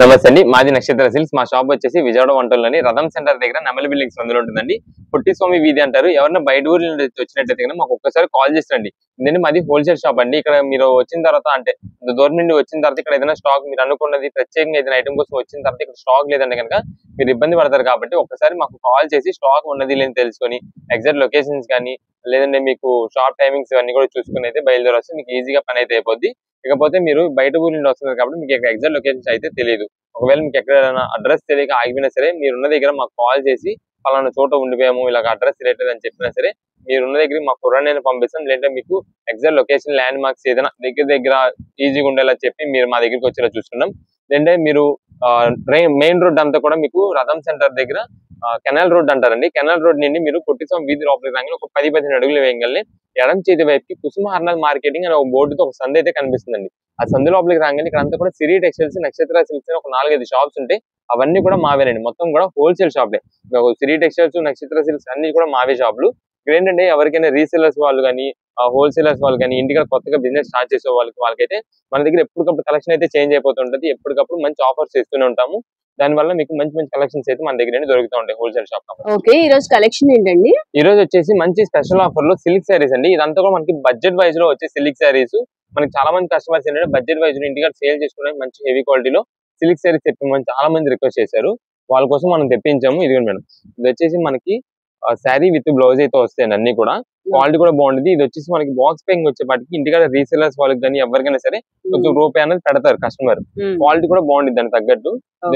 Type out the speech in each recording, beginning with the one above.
నమస్తే అండి, మాది నక్షత్ర సిల్క్స్. మా షాప్ వచ్చేసి విజయవాడ వంటల్లోని రథం సెంటర్ దగ్గర నెమలి బిల్డింగ్స్ అందులో ఉంటుందండి. పుట్టి స్వామి వీధి అంటారు. ఎవరైనా బయట ఊరి నుండి వచ్చినట్టయితే మాకు ఒక్కసారి కాల్ చేయండి. ఎందుకంటే మాది హోల్సేల్ షాప్ అండి. ఇక్కడ మీరు వచ్చిన తర్వాత అంటే దూరం నుండి వచ్చిన తర్వాత ఇక్కడ ఏదైనా స్టాక్ మీరు అనుకున్నది ప్రత్యేకంగా ఏదైనా ఐటమ్ కోసం వచ్చిన తర్వాత ఇక్కడ స్టాక్ లేదంటే కనుక మీరు ఇబ్బంది పడతారు. కాబట్టి ఒక్కసారి మాకు కాల్ చేసి స్టాక్ ఉన్నది లేని తెలుసుకొని ఎగ్జాక్ట్ లొకేషన్స్ కానీ లేదంటే మీకు షాప్ టైమింగ్స్ ఇవన్నీ కూడా చూసుకుని అయితే బయలుదేరి వస్తే మీకు ఈజీగా పని అయితే అయిపోద్ది. ఇకపోతే మీరు బయట ఊరి నుండి వస్తున్నారు కాబట్టి మీకు ఎగ్జాక్ట్ లొకేషన్స్ అయితే తెలియదు. ఒకవేళ మీకు ఎక్కడైనా అడ్రస్ తెలియక ఆగిపోయినా సరే మీరున్న దగ్గర మాకు కాల్ చేసి పలానా చోట ఉండిపోయాము, ఇలాగ అడ్రస్ తెలియట్లేదు అని చెప్పినా సరే మీరున్న దగ్గర మాకు కుర్రాన్ని పంపిస్తాం. లేదంటే మీకు ఎగ్జాక్ట్ లొకేషన్ ల్యాండ్ మార్క్స్ ఏదైనా దగ్గర ఈజీగా ఉండేలా చెప్పి మీరు మా దగ్గరికి వచ్చేలా చూసుకున్నాం. లేదంటే మీరు మెయిన్ రోడ్ అంతా కూడా మీకు రథం సెంటర్ దగ్గర కెనాల్ రోడ్ అంటారండి. కెనాల్ రోడ్ నుండి మీరు పుట్టిస్వామి వీధి లోపలికి రాగానే ఒక 10-15 అడుగులు వేయగలని ఎడం చేతి వైపుకి కుసుమ హర్నాథ్ మార్కెటింగ్ అనే ఒక బోర్డుతో ఒక సందు అయితే కనిపిస్తుందండి. ఆ సందు లోపలికి రాగానే ఇక్కడ అంతా కూడా సిరి టెక్స్టైల్స్, నక్షత్ర సిల్క్స్ అని ఒక 4-5 షాప్స్ ఉంటాయి. అవన్నీ కూడా మావేనండి. మొత్తం కూడా హోల్సేల్ షాప్లే. సిరి టెక్స్టైల్స్, నక్షత్ర సిల్క్స్ అన్ని కూడా మావే షాపులు. ఇక్కడ ఏంటంటే ఎవరికైనా రీసేలర్స్ వాళ్ళు కానీ హోల్సేలర్స్ వాళ్ళు కానీ ఇంటికి కొత్తగా బిజినెస్ స్టార్ట్ చేసే వాళ్ళకైతే మన దగ్గర ఎప్పటికప్పుడు కలెక్షన్ అయితే చేంజ్ అయిపోతుంటది. ఎప్పటికప్పుడు మంచి ఆఫర్స్ ఇస్తూనే ఉంటాము. దాని వల్ల మీకు మంచి మంచి కలెక్షన్స్ అయితే మన దగ్గర దొరుకుతూ ఉంటాయి హోల్సేల్ షాప్. ఓకే, ఈ రోజు కలెక్షన్ ఏంటండి? ఈ రోజు వచ్చేసి మంచి స్పెషల్ ఆఫర్ లో సిల్క్ శారీస్ అండి. ఇదంతా కూడా మనకి బడ్జెట్ వైజ్ లో వచ్చే సిల్క్ శారీస్. మనకి చాలా మంది కస్టమర్స్ ఏంటంటే బడ్జెట్ వైజ్ లో ఇంటికి సేల్ చేసుకోవడానికి మంచి హెవీ క్వాలిటీలో సిల్క్ శారీస్ తెప్పించమని చాలా మంది రిక్వెస్ట్ చేశారు. వాళ్ళ కోసం మనం తెప్పించాము. ఇదిగోండి మేడం, ఇది వచ్చేసి మనకి శారీ విత్ బ్లౌజ్ అయితే వస్తాయండి. అన్ని కూడా క్వాలిటీ కూడా బాగుంటుంది. ఇది వచ్చేసి మనకి బాక్స్ ప్యాకింగ్ వచ్చేపాటికి ఇంటికాడ రీసేలర్స్ వాళ్ళకి కానీ ఎవరికైనా సరే కొంచెం రూపాయి అనేది పెడతారు కస్టమర్. క్వాలిటీ కూడా బాగుంటుంది దానికి తగ్గట్టు.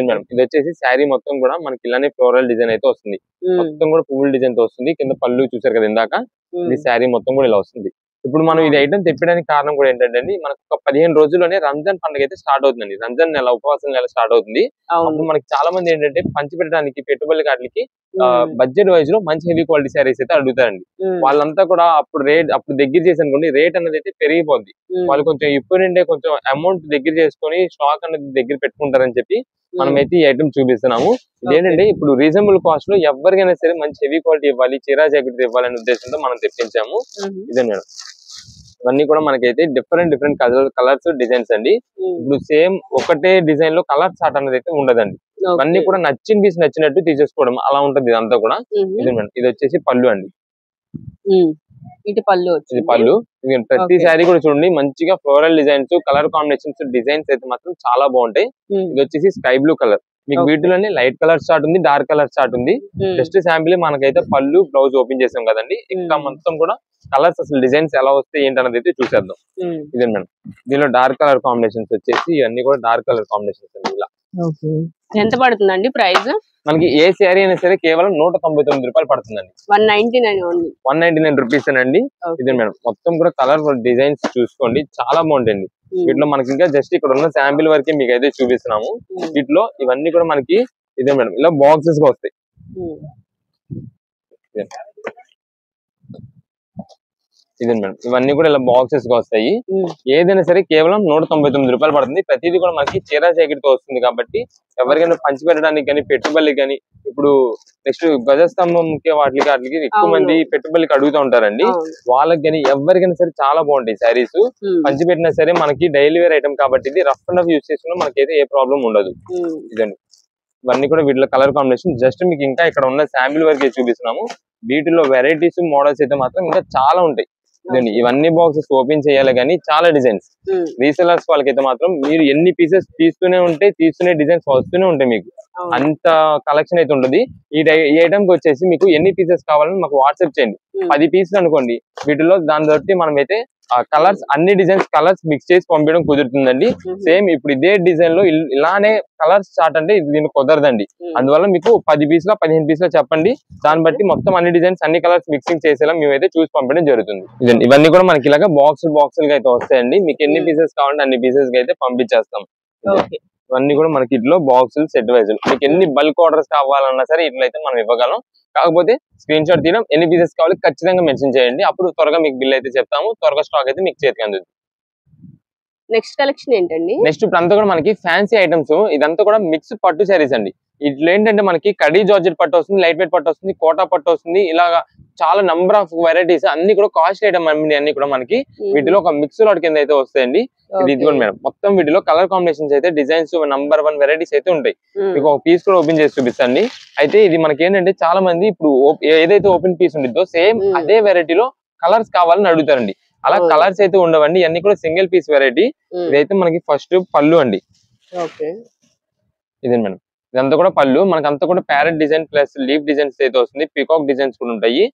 మేడం, ఇది వచ్చేసి శారీ మొత్తం కూడా మనకి ఇలానే ఫ్లోరల్ డిజైన్ అయితే వస్తుంది. మొత్తం కూడా పువ్వుల డిజైన్ తో వస్తుంది. కింద పళ్ళు చూసారు కదా ఇందాక, ఇది శారీ మొత్తం కూడా ఇలా వస్తుంది. ఇప్పుడు మనం ఇది ఐటమ్ తెప్పడానికి కారణం కూడా ఏంటంటే మనకు ఒక 15 రోజుల్లోనే రంజాన్ పండుగ అయితే స్టార్ట్ అవుతుందండి. రంజాన్ నెల, ఉపవాసం నెల స్టార్ట్ అవుతుంది. అప్పుడు మనకి చాలా మంది ఏంటంటే పంచిపెట్టడానికి పెట్టుబడి కాట్లకి బడ్జెట్ వైజ్ లో మంచి హెవీ క్వాలిటీ శారీస్ అయితే అడుగుతారండి. వాళ్ళంతా కూడా అప్పుడు దగ్గర చేసి అనుకోండి రేట్ అనేది అయితే పెరిగిపోద్ది. వాళ్ళు కొంచెం ఇప్పుడు నుండే కొంచెం అమౌంట్ దగ్గర చేసుకొని స్టాక్ అనేది దగ్గర పెట్టుకుంటారని చెప్పి మనమైతే ఈ ఐటమ్ చూపిస్తున్నాము. ఇదేంటంటే ఇప్పుడు రీజనబుల్ కాస్ట్ లో ఎవరికైనా సరే మంచి హెవీ క్వాలిటీ ఇవ్వాలి, చీరా జాకెట్ ఇవ్వాలనే ఉద్దేశంతో మనం తెప్పించాము. ఇదే మేడం, ఇవన్నీ కూడా మనకైతే డిఫరెంట్ కలర్స్ డిజైన్స్ అండి. ఇప్పుడు సేమ్ ఒకటే డిజైన్ లో కలర్ చార్ట్ అనేది అయితే ఉండదండి. ఇవన్నీ కూడా నచ్చిన పీస్ నచ్చినట్టు తీసేసుకోవడం అలా ఉంటది ఇదంతా కూడా. ఇది మేడం, ఇది వచ్చేసి పళ్ళు అండి. ఇది పళ్ళు. ప్రతి శారీ కూడా చూడండి మంచిగా floral designs, colour combinations, designs అయితే మాత్రం చాలా బాగుంటాయి. ఇది వచ్చేసి స్కై బ్లూ కలర్. మీకు వీటిలోనే లైట్ కలర్ స్టార్ట్ ఉంది, డార్క్ కలర్ స్టార్ట్ ఉంది. జస్ట్ శాంపిల్ మనకైతే పళ్ళు బ్లౌజ్ ఓపెన్ చేసాం కదండి. ఇంకా మొత్తం కూడా కలర్స్ అసలు డిజైన్స్ ఎలా వస్తాయి ఏంటన్నది అయితే చూసేద్దాం. ఇదే మేడం, దీనిలో డార్క్ కలర్ కాంబినేషన్స్ వచ్చేసి ఇవన్నీ కూడా డార్క్ కలర్ కాంబినేషన్స్ అండి. ఇలా ఎంత పడుతుందండి ప్రైస్? మనకి ఏ శారీ అయినా సరే కేవలం 199 రూపాయలు పడుతుందండి. 199 రూపీస్ అండి. ఇదే మేడం, మొత్తం కూడా కలర్ డిజైన్స్ చూసుకోండి, చాలా బాగుంటాయండి. వీటిలో మనకి ఇంకా జస్ట్ ఇక్కడ ఉన్న శాంపిల్ వరకే మీకు అయితే చూపిస్తున్నాము. వీటిలో ఇవన్నీ కూడా మనకి ఇదే మేడం ఇలా బాక్సెస్ గా వస్తాయి. ఇదే మేడం, ఇవన్నీ కూడా ఇలా బాక్సెస్ గా వస్తాయి. ఏదైనా సరే కేవలం 199 రూపాయలు పడుతుంది. ప్రతిదీ కూడా మనకి చీరా జాకెట్ తో వస్తుంది. కాబట్టి ఎవరికైనా పంచి పెట్టడానికి కానీ పెట్టుబడికి కానీ, ఇప్పుడు నెక్స్ట్ ధ్వజస్తంభంకి వాటికి ఎక్కువ మంది పెట్టుబడికి అడుగుతూ ఉంటారండి. వాళ్ళకి కానీ ఎవరికైనా సరే చాలా బాగుంటాయి శారీస్. పంచి పెట్టినా సరే మనకి డైలీ వేర్ ఐటమ్ కాబట్టి ఇది రఫ్ అండ్ రఫ్ యూస్ చేసుకున్నా మనకైతే ఏ ప్రాబ్లం ఉండదు. ఇదండి, ఇవన్నీ కూడా వీటిలో కలర్ కాంబినేషన్ జస్ట్ మీకు ఇంకా ఇక్కడ ఉన్న శాంపిల్ వరకే చూపిస్తున్నాము. వీటిలో వెరైటీస్, మోడల్స్ అయితే మాత్రం ఇంకా చాలా ఉంటాయి. ఇవన్నీ బాక్సెస్ ఓపెన్ చేయాలి కానీ చాలా డిజైన్స్. రీసెలర్స్ వాళ్ళకైతే మాత్రం మీరు ఎన్ని పీసెస్ తీస్తూనే డిజైన్స్ వస్తూనే ఉంటాయి. మీకు అంత కలెక్షన్ అయితే ఉంటుంది. ఈ ఐటమ్ కి వచ్చేసి మీకు ఎన్ని పీసెస్ కావాలని మాకు వాట్సాప్ చేయండి. 10 పీసులు అనుకోండి, వీటిలో దాన్ని బట్టి మనమైతే కలర్స్ అన్ని డిజైన్స్ కలర్స్ మిక్స్ చేసి పంపించడం కుదురుతుందండి. సేమ్ ఇప్పుడు ఇదే డిజైన్ లో ఇలానే కలర్స్ స్టార్ట్ అంటే దీనికి కుదరదండి. అందువల్ల మీకు 10 పీసుల 15 పీసులు చెప్పండి. దాన్ని బట్టి మొత్తం అన్ని డిజైన్స్ అన్ని కలర్స్ మిక్సింగ్ చేసేలా మేమైతే చూసి పంపించడం జరుగుతుంది. ఇవన్నీ కూడా మనకి ఇలాగా బాక్సులుగా అయితే వస్తాయండి. మీకు ఎన్ని పీసెస్ కావాలంటే అన్ని పీసెస్ అయితే పంపించేస్తాం. ఇవన్నీ కూడా మనకి ఇట్లో బాక్సులు సెట్ వైజ్ మీకు ఎన్ని బల్క్ ఆర్డర్స్ కావాలన్నా సరే ఇట్లా అయితే మనం ఇవ్వగలం. కాకపోతే స్క్రీన్ షాట్ తీయడం, ఎన్ని పీసెస్ కావాలి ఖచ్చితంగా మెన్షన్ చేయండి. అప్పుడు త్వరగా మీకు బిల్ అయితే చెప్తాము. త్వరగా స్టాక్ అయితే మీకు చేతికి అందుతుంది. నెక్స్ట్ కలెక్షన్ ఏంటండి? నెక్స్ట్ ఇప్పుడు అంతా కూడా మనకి ఫ్యాన్సీ ఐటమ్స్. ఇదంతా కూడా మిక్స్ పట్టు శారీస్ అండి. ఇట్లా ఏంటంటే మనకి కడీ జార్జెట్ పట్టు వస్తుంది, లైట్ వెయిట్ పట్టు వస్తుంది, కోటా పట్టు వస్తుంది. ఇలాగా చాలా నంబర్ ఆఫ్ వెరైటీస్ అన్ని కూడా కాస్ట్ ఐటమ్ అన్ని కూడా మనకి వీటిలో ఒక మిక్స్ లాట్ కింద అయితే వస్తాయండి. ఇది ఇదిగోండి మేడం, మొత్తం వీటిలో కలర్ కాంబినేషన్స్ అయితే డిజైన్స్ నంబర్ 1 వెరైటీస్ అయితే ఉంటాయి. మీకు ఒక పీస్ కూడా ఓపెన్ చేసి చూపిస్తాండి. అయితే ఇది మనకి ఏంటంటే చాలా మంది ఇప్పుడు ఏదైతే ఓపెన్ పీస్ ఉంటుందో సేమ్ అదే వెరైటీలో కలర్స్ కావాలని అడుగుతారండి. అలా కలర్స్ అయితే ఉండవండి, అన్ని కూడా సింగిల్ పీస్ వెరైటీ. ఇదైతే మనకి ఫస్ట్ పళ్ళు అండి. ఇదే మేడం, ఇదంతా కూడా పళ్ళు మనకంతా కూడా parrot design plus leaf designs అయితే వస్తుంది, పీకాక్ డిజైన్స్ కూడా ఉంటాయి.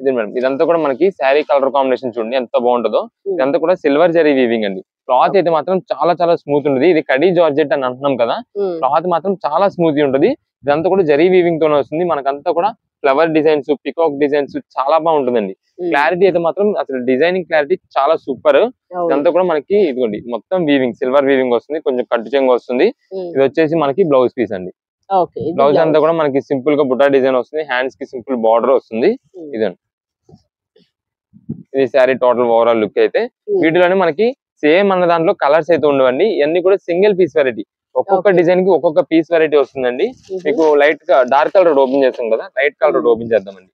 ఇదే మేడం, ఇదంతా కూడా మనకి శారీ కలర్ కాంబినేషన్ చూడండి ఎంత బాగుంటుందో. ఇదంతా కూడా సిల్వర్ జరీ వీవింగ్ అండి. క్లాత్ అయితే మాత్రం చాలా చాలా స్మూత్ ఉంటుంది. ఇది కడీ జార్జెట్ అని అంటున్నాం కదా, క్లాత్ మాత్రం చాలా స్మూత్ ఉంటుంది. ఇదంతా కూడా జరీ వీవింగ్ తోనే వస్తుంది. మనకంతా కూడా ఫ్లవర్ డిజైన్స్, పికాక్ డిజైన్స్ చాలా బాగుంటుందండి. క్లారిటీ అయితే మాత్రం అసలు డిజైనింగ్ క్లారిటీ చాలా సూపర్. ఇదంతా కూడా మనకి ఇదిగోండి మొత్తం వీవింగ్, సిల్వర్ వీవింగ్ వస్తుంది, కొంచెం కట్టు చెంగు వస్తుంది. ఇది వచ్చేసి మనకి బ్లౌజ్ పీస్ అండి. బ్లౌజ్ అంతా కూడా మనకి సింపుల్ గా బుటా డిజైన్ వస్తుంది, హ్యాండ్స్ కి సింపుల్ బార్డర్ వస్తుంది. ఇదండి, ఇది శారీ టోటల్ ఓవరాల్ లుక్ అయితే. వీటిలోనే మనకి సేమ్ అన్న దాంట్లో కలర్స్ అయితే ఉండవండి, ఇవన్నీ కూడా సింగిల్ పీస్ వెరైటీ. ఒక్కొక్క డిజైన్ కి ఒక్కొక్క పీస్ వెరైటీ వస్తుందండి. మీకు లైట్ గా డార్క్ కలర్ ఓపెన్ చేస్తాం కదా, లైట్ కలర్ ఓపెన్ చేద్దామండి.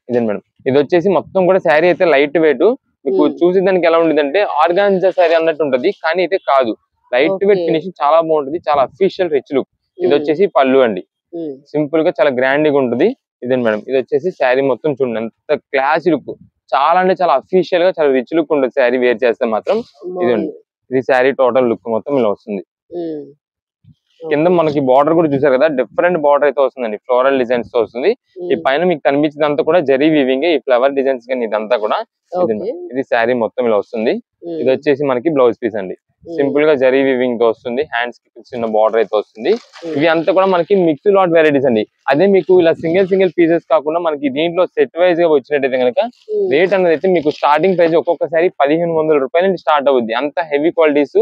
ఇదండి మేడం, ఇది వచ్చేసి మొత్తం కూడా శారీ అయితే లైట్ వెయిట్. మీకు చూసేదానికి ఎలా ఉంటుంది అంటే ఆర్గాన్జా శారీ అన్నట్టు ఉంటది, కానీ అయితే కాదు. లైట్ వెయిట్ ఫినిషింగ్ చాలా బాగుంటుంది, చాలా అఫీషియల్ రిచ్ లుక్. ఇది వచ్చేసి పళ్ళు అండి, సింపుల్ గా చాలా గ్రాండ్ గా ఉంటుంది. ఇదండి మేడం, ఇది వచ్చేసి శారీ మొత్తం చూడండి ఎంత క్లాస్ లుక్, చాలా అంటే చాలా అఫీషియల్ గా చాలా రిచ్ లుక్ ఉంటుంది శారీ వేర్ చేస్తే మాత్రం. ఇదండి, ఇది శారీ టోటల్ లుక్ మొత్తం ఇలా వస్తుంది. కింద మనకి బార్డర్ కూడా చూసారు కదా, డిఫరెంట్ బార్డర్ అయితే వస్తుందండి, ఫ్లోరల్ డిజైన్స్ తో వస్తుంది. ఈ పైన మీకు కనిపించేదంతా కూడా జరీ వీవింగ్, ఈ ఫ్లవర్ డిజైన్స్ కానీ ఇదంతా కూడా. ఇది శారీ మొత్తం ఇలా వస్తుంది. ఇది వచ్చేసి మనకి బ్లౌజ్ పీస్ అండి, సింపుల్ గా జరీ వీవింగ్ తో వస్తుంది, హ్యాండ్స్ కి చిన్న బార్డర్ అయితే వస్తుంది. ఇవి అంతా కూడా మనకి మిక్స్ లాట్ వెరైటీస్ అండి. అదే మీకు ఇలా సింగిల్ పీసెస్ కాకుండా మనకి దీంట్లో సెట్ వైజ్ గా వచ్చినట్టయితే కనుక రేట్ అనేది అయితే మీకు స్టార్టింగ్ ప్రైస్ ఒక్కొక్కసారి 1500 రూపాయల నుంచి స్టార్ట్ అవుద్ది. అంత హెవీ క్వాలిటీస్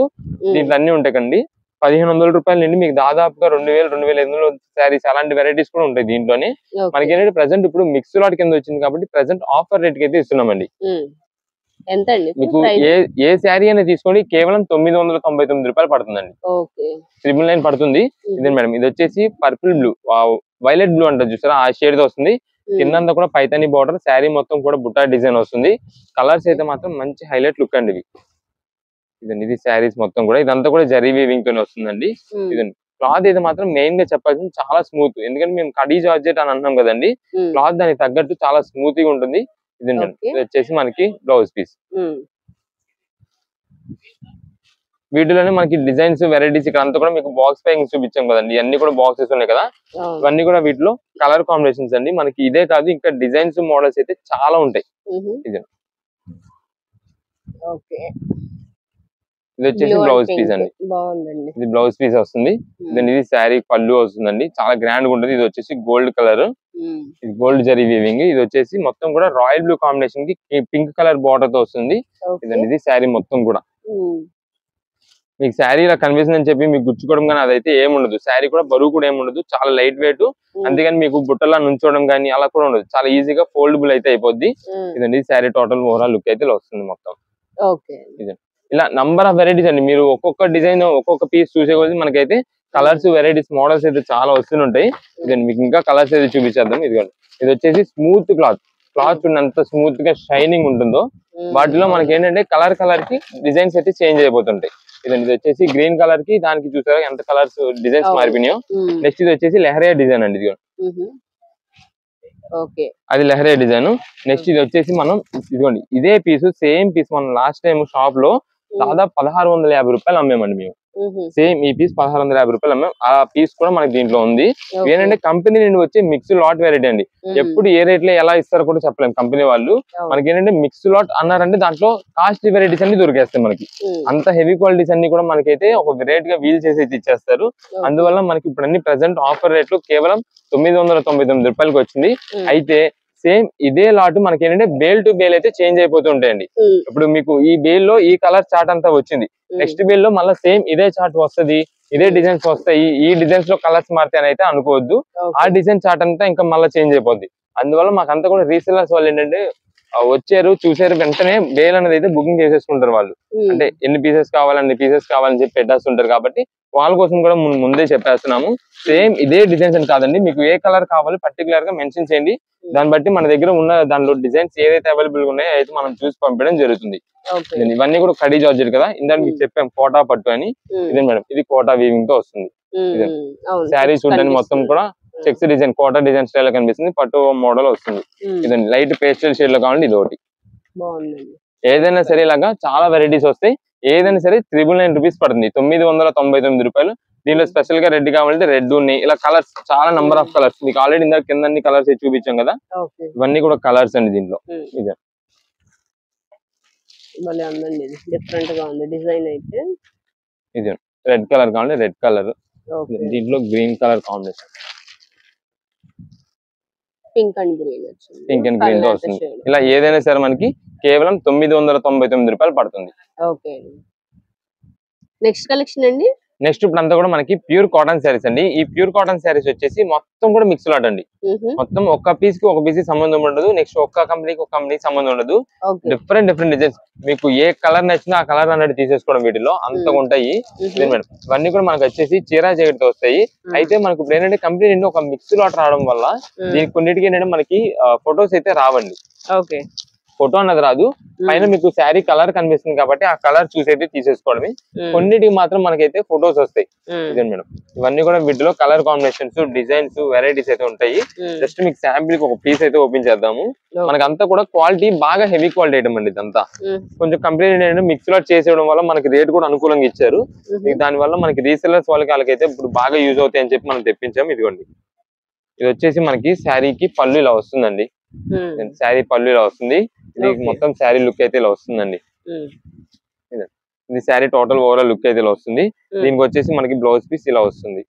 దీంట్లో అన్ని ఉంటాయి కండి. 1500 రూపాయల నుండి మీకు దాదాపుగా 2000, 2500 శారీస్ అలాంటి వెరైటీస్ కూడా ఉంటాయి దీంట్లోనే. మనకి ఏంటంటే ప్రెసెంట్ ఇప్పుడు మిక్స్ లాట్ కింద వచ్చింది కాబట్టి ప్రెసెంట్ ఆఫర్ రేట్ కి అయితే ఇస్తున్నామండి. ఎంత అండి మీకు ఏ శారీ అనేది తీసుకోండి కేవలం 999 రూపాయలు పడుతుందండి, 999 పడుతుంది. ఇదే మేడం, ఇది వచ్చేసి పర్పుల్ బ్లూ, వైలెట్ బ్లూ అంటారు చూసారా, ఆ షేడ్ తో వస్తుంది. కిందంతా కూడా పైతాని బార్డర్, శారీ మొత్తం కూడా బుట్టా డిజైన్ వస్తుంది. కలర్స్ అయితే మాత్రం మంచి హైలైట్ లుక్ అండి ఇవి. ఇదండి, ఇది శారీస్ మొత్తం కూడా ఇదంతా కూడా జరీ వీవింగ్ తోనే వస్తుందండి. ఇదండి, క్లాత్ అయితే మాత్రం మెయిన్ గా చెప్పాల్సింది చాలా స్మూత్, ఎందుకంటే మేము కడీ జార్జెట్ అని అంటున్నాం కదండి, క్లాత్ దానికి తగ్గట్టు చాలా స్మూత్ గా ఉంటుంది. ఇది వచ్చేసి మనకి బ్లౌజ్ పీస్. వీటిలోనే మనకి డిజైన్స్ వెరైటీస్ ఇక్కడ అంతా కూడా మీకు బాక్స్ ప్యాకింగ్ చూపించాం కదండి, ఇవన్నీ కూడా బాక్సెస్ ఉన్నాయి కదా, ఇవన్నీ కూడా వీటిలో కలర్ కాంబినేషన్స్ అండి. మనకి ఇదే కాదు ఇంకా డిజైన్స్ మోడల్స్ అయితే చాలా ఉంటాయి. ఇది వచ్చేసి బ్లౌజ్ పీస్ అండి, ఇది బ్లౌజ్ పీస్ వస్తుంది. ఇది శారీ పళ్ళు వస్తుందండి, చాలా గ్రాండ్ గా ఉంటుంది. ఇది వచ్చేసి గోల్డ్ కలర్, ఇది గోల్డ్ జరీ వీవింగ్. ఇది వచ్చేసి మొత్తం కూడా రాయల్ బ్లూ కాంబినేషన్ కి పింక్ కలర్ బార్డర్ తో వస్తుంది. ఇదండి, ఇది శారీ మొత్తం కూడా. మీకు శారీ ఇలా కనిపిస్తుంది అని చెప్పి మీకు గుచ్చుకోవడం కానీ అదైతే ఏముండదు. శారీ కూడా బరువు కూడా ఏముండదు, చాలా లైట్ వెయిట్. అంతేగాని మీకు బుట్టలా నుంచోవడం కానీ అలా కూడా ఉండదు, చాలా ఈజీగా ఫోల్డబుల్ అయితే అయిపోద్ది. ఇదండి, శారీ టోటల్ ఓవరాల్ లుక్ అయితే ఇలా వస్తుంది మొత్తం. ఇదండి, ఇలా నంబర్ ఆఫ్ వెరైటీస్ అండి. మీరు ఒక్కొక్క డిజైన్ ఒక్కొక్క పీస్ చూసే కొద్దీ మనకైతే కలర్స్ వెరైటీస్ మోడల్స్ అయితే చాలా వస్తుంటాయి. ఇదండి, మీకు ఇంకా కలర్స్ అయితే చూపించేద్దాం. ఇదిగోండి, ఇది వచ్చేసి స్మూత్ క్లాత్ ఎంత స్మూత్ గా షైనింగ్ ఉంటుందో వాటిలో మనకి ఏంటంటే కలర్ కి డిజైన్స్ అయితే చేంజ్ అయిపోతుంటాయి. ఇదండి, ఇది వచ్చేసి గ్రీన్ కలర్ కి దానికి చూసారా ఎంత కలర్స్ డిజైన్స్ మారిపోయినాయో. నెక్స్ట్ ఇది వచ్చేసి లెహరియా డిజైన్ అండి, ఇదిగోండి అది లెహరియా డిజైన్. నెక్స్ట్ ఇది వచ్చేసి మనం ఇదిగోండి ఇదే పీస్ సేమ్ పీస్ మనం లాస్ట్ టైం షాప్ లో దాదాపు 1650 రూపాయలు అమ్మామండి మేము. సేమ్ ఈ పీస్ 1650 రూపాయలు అమ్మాం. ఆ పీస్ కూడా మనకి దీంట్లో ఉంది. ఏంటంటే కంపెనీ నుండి వచ్చే మిక్స్ లాట్ వెరైటీ అండి. ఎప్పుడు ఏ రేట్ లో ఎలా ఇస్తారో కూడా చెప్పలేము కంపెనీ వాళ్ళు. మనకి ఏంటంటే మిక్స్ లాట్ అన్నారంటే దాంట్లో కాస్ట్లీ వెరైటీస్ అన్ని దొరికేస్తాయి మనకి. అంత హెవీ క్వాలిటీస్ అన్ని కూడా మనకైతే ఒక రేట్ గా వీల్ చేసి ఇచ్చేస్తారు. అందువల్ల మనకి ఇప్పుడు అన్ని ప్రెసెంట్ ఆఫర్ రేట్లు కేవలం 999 రూపాయలకి వచ్చింది. అయితే సేమ్ ఇదే లాట్ మనకి ఏంటంటే బేల్ టు బేల్ అయితే చేంజ్ అయిపోతుంటాయండి. ఇప్పుడు మీకు ఈ బేల్ లో ఈ కలర్ చార్ట్ అంతా వచ్చింది, నెక్స్ట్ బేల్ లో మళ్ళీ సేమ్ ఇదే చార్ట్ వస్తుంది, ఇదే డిజైన్స్ వస్తాయి. ఈ డిజైన్స్ లో కలర్స్ మారుతాయని అయితే అనుకోవద్దు. ఆ డిజైన్ చార్ట్ అంతా ఇంకా మళ్ళీ చేంజ్ అయిపోద్ది. అందువల్ల మాకంతా కూడా రీసెలర్స్ వాళ్ళు ఏంటంటే వచ్చారు చూసారు వెంటనే బేల్ అనేది అయితే బుకింగ్ చేసేసుకుంటారు వాళ్ళు. అంటే ఎన్ని పీసెస్ కావాలని చెప్పి పెట్టేస్తుంటారు కాబట్టి వాళ్ళ కోసం కూడా ముందే చెప్పేస్తున్నాము. సేమ్ ఇదే డిజైన్స్ అని కాదండి, మీకు ఏ కలర్ కావాలి పర్టికులర్ గా మెన్షన్ చేయండి. దాన్ని బట్టి మన దగ్గర ఉన్న దానిలో డిజైన్స్ ఏదైతే అవైలబుల్ ఉన్నాయో అయితే మనం చూసి పంపించడం జరుగుతుంది. ఇవన్నీ కూడా కడీ జార్జెట్ కదా, ఇందాక మీకు చెప్పాం కోటా పట్టు అని. ఇదే మేడం, ఇది కోటా వీవింగ్ తో వస్తుంది. శారీ చూడడానికి మొత్తం కూడా checks design Kota design style లో కనిపిస్తుంది. పట్టు మోడల్ వస్తుంది. ఇదండి లైట్ పేస్టల్ షేడ్ లో కావాలండి ఇది ఒకటి. ఏదైనా సరే ఇలాగా చాలా వెరైటీస్ వస్తాయి. ఏదైనా సరే 999 రూపీస్ పడుతుంది, 999 రూపాయలు. దీనిలో స్పెషల్ గా రెడ్ కావాలంటే రెడ్ ఉన్నాయి. ఇలా కలర్స్ చాలా నంబర్ ఆఫ్ కలర్స్ మీకు ఆల్రెడీ ఇందాక కింద కలర్స్ చూపించాం కదా, ఇవన్నీ కూడా కలర్స్ అండి దీంట్లో. ఇదే డిఫరెంట్ గా ఉంది డిజైన్ అయితే. ఇది రెడ్ కలర్ కావాలంటే రెడ్ కలర్, దీంట్లో green colour combination, pink and green తో వస్తుంది. ఇలా ఏదైనా సరే మనకి కేవలం 999 రూపాయలు పడుతుంది. ఓకే, నెక్స్ట్ కలెక్షన్ అండి. నెక్స్ట్ ఇప్పుడు అంతా కూడా మనకి ప్యూర్ కాటన్ శారీస్ అండి. ఈ ప్యూర్ కాటన్ శారీస్ వచ్చేసి మొత్తం కూడా మిక్స్ లాట్ అండి. మొత్తం ఒక్క పీస్ కి సంబంధం ఉండదు. నెక్స్ట్ ఒక్క కంపెనీకి సంబంధం ఉండదు. డిఫరెంట్ డిజైన్స్ మీకు ఏ కలర్ నచ్చినా ఆ కలర్ అన్నట్టు తీసేసుకోవడం వీటిలో అంతగా ఉంటాయి. మేడం ఇవన్నీ కూడా మనకు వచ్చేసి చీరా జాకెట్ తో వస్తాయి. అయితే మనకు ఇప్పుడు ఏంటంటే కంపెనీ నుండి ఒక మిక్స్ లాట్ రావడం వల్ల దీనికి కొన్నిటికి ఏంటంటే మనకి ఫొటోస్ అయితే రావండి. ఓకే, ఫోటో అన్నది రాదు, పైన మీకు శారీ కలర్ కనిపిస్తుంది కాబట్టి ఆ కలర్ చూసి అయితే తీసేసుకోవడమే. కొన్నిటికి మాత్రం మనకైతే ఫొటోస్ వస్తాయి. ఇదే మేడం, ఇవన్నీ కూడా వీటిలో కలర్ కాంబినేషన్స్ డిజైన్స్ వెరైటీస్ అయితే ఉంటాయి. జస్ట్ మీకు శాంపిల్ కి ఒక పీస్ అయితే ఓపెన్ చేద్దాము. మనకంతా కూడా క్వాలిటీ బాగా హెవీ క్వాలిటీ ఐటమ్ అండి. ఇదంతా కొంచెం కంప్లీట్ ఏంటంటే మిక్స్ లాట్ చేసేయడం వల్ల మనకి రేట్ కూడా అనుకూలంగా ఇచ్చారు. దాని వల్ల మనకి రీసెల్లర్స్ వాళ్ళకైతే ఇప్పుడు బాగా యూజ్ అవుతాయి అని చెప్పి మనం తెప్పించాము. ఇదిగోండి, ఇది వచ్చేసి మనకి శారీకి పళ్ళు ఇలా వస్తుందండి. శారీ పళ్ళు ఇలా వస్తుంది. ఇది మొత్తం శారీ లుక్ అయితే ఇలా వస్తుందండి. ఇది శారీ టోటల్ ఓవరాల్ లుక్ అయితే ఇలా వస్తుంది. దీనికి వచ్చేసి మనకి బ్లౌజ్ పీస్ ఇలా వస్తుంది.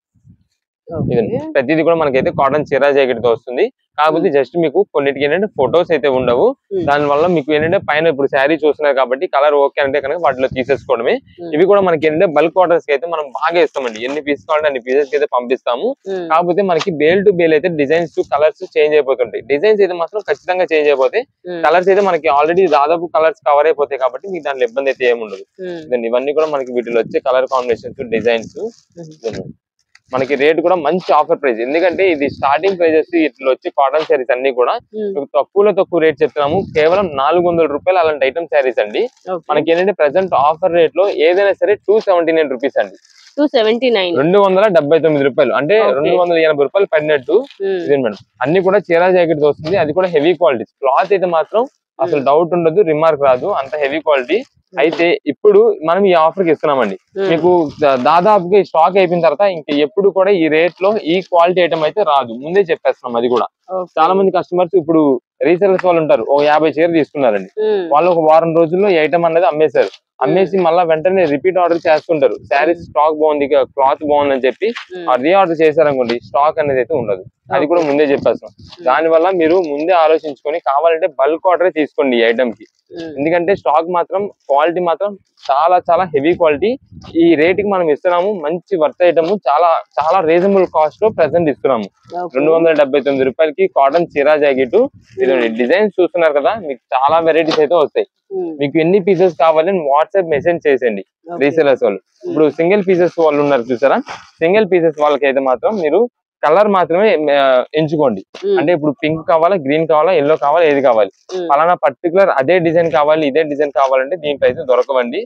ప్రతిదీ కూడా మనకైతే కాటన్ చీరా జాకెట్ తో వస్తుంది. కాకపోతే జస్ట్ మీకు కొన్నిటికి ఏంటంటే ఫొటోస్ అయితే ఉండవు. దాని వల్ల మీకు ఏంటంటే పైన ఇప్పుడు శారీ చూస్తున్నారు కాబట్టి కలర్ ఓకే అంటే కనుక వాటిలో తీసేసుకోవడమే. ఇవి కూడా మనకి ఏంటంటే బల్క్ ఆర్డర్స్ కి అయితే మనం బాగా ఇస్తామండి. ఎన్ని పీస్ కావాలంటే అన్ని పీసెస్ అయితే పంపిస్తాము. కాకపోతే మనకి బేల్ టు బేల్ అయితే డిజైన్స్ కలర్స్ చేంజ్ అయిపోతుంటాయి. డిజైన్స్ అయితే మాత్రం ఖచ్చితంగా చేంజ్ అయిపోతాయి. కలర్స్ అయితే మనకి ఆల్రెడీ దాదాపు కలర్స్ కవర్ అయిపోతాయి కాబట్టి మీకు దాంట్లో ఇబ్బంది అయితే ఏముండదు. ఇవన్నీ కూడా మనకి వీటిలో వచ్చే కలర్ కాంబినేషన్స్ డిజైన్స్. మనకి రేట్ కూడా మంచి ఆఫర్ ప్రైస్, ఎందుకంటే ఇది స్టార్టింగ్ ప్రైజెస్ ఇట్లా వచ్చి కాటన్ శారీస్ అన్ని కూడా తక్కువ రేట్ చెప్తున్నాము. కేవలం 400 రూపాయలు అలాంటి ఐటమ్ శారీస్ అండి. మనకి ఏంటంటే ప్రెసెంట్ ఆఫర్ రేట్ లో ఏదైనా సరే 279 రూపీస్ అండి. 279 రూపాయలు అంటే 280 రూపాయలు పడినట్టు. ఇదే మేడం, అన్ని కూడా చీరా జాకెట్ వస్తుంది. అది కూడా హెవీ క్వాలిటీ క్లాత్ అయితే మాత్రం అసలు డౌట్ ఉండదు, రిమార్క్ రాదు, అంత హెవీ క్వాలిటీ. అయితే ఇప్పుడు మనం ఈ ఆఫర్ కి ఇస్తున్నామండి. మీకు దాదాపుగా స్టాక్ అయిపోయిన తర్వాత ఇంకా ఎప్పుడు కూడా ఈ రేట్ లో ఈ క్వాలిటీ ఐటమ్ అయితే రాదు, ముందే చెప్పేస్తున్నాం. అది కూడా చాలా మంది కస్టమర్స్ ఇప్పుడు రీసెలర్స్ వాళ్ళు ఉంటారు, ఓ 50 చీరలు తీసుకున్నారండి. వాళ్ళు ఒక వారం రోజుల్లో ఈ ఐటమ్ అనేది అమ్మేశారు. అమ్మేసి మళ్ళీ వెంటనే రిపీట్ ఆర్డర్ చేస్తుంటారు. శారీస్ స్టాక్ బాగుంది, క్లాత్ బాగుందని చెప్పి రీ ఆర్డర్ చేశారనుకోండి, స్టాక్ అనేది అయితే ఉండదు. అది కూడా ముందే చెప్పేస్తాం. దాని వల్ల మీరు ముందే ఆలోచించుకొని కావాలంటే బల్క్ ఆర్డర్ తీసుకోండి ఈ ఐటమ్ కి. ఎందుకంటే స్టాక్ మాత్రం క్వాలిటీ మాత్రం చాలా చాలా హెవీ క్వాలిటీ. ఈ రేట్ కి మనం ఇస్తున్నాము. మంచి వర్త్ ఐటమ్, చాలా చాలా రీజనబుల్ కాస్ట్ లో ప్రెసెంట్ ఇస్తున్నాము. 279 రూపాయలకి కాటన్ చీరా జాకెట్. డిజైన్స్ చూస్తున్నారు కదా, మీకు చాలా వెరైటీస్ అయితే వస్తాయి. మీకు ఎన్ని పీసెస్ కావాలని వాట్సాప్ మెసేజ్ చేసేయండి రీసెలర్స్ వాళ్ళు. ఇప్పుడు సింగిల్ పీసెస్ వాళ్ళు ఉన్నారు చూసారా, సింగిల్ పీసెస్ వాళ్ళకి అయితే మాత్రం మీరు కలర్ మాత్రమే ఎంచుకోండి. అంటే ఇప్పుడు పింక్ కావాలా, గ్రీన్ కావాలా, ఎల్లో కావాలా, ఏది కావాలి, అలానా పర్టికులర్ అదే డిజైన్ కావాలి, ఇదే డిజైన్ కావాలంటే దీంట్లో అయితే దొరకవండి.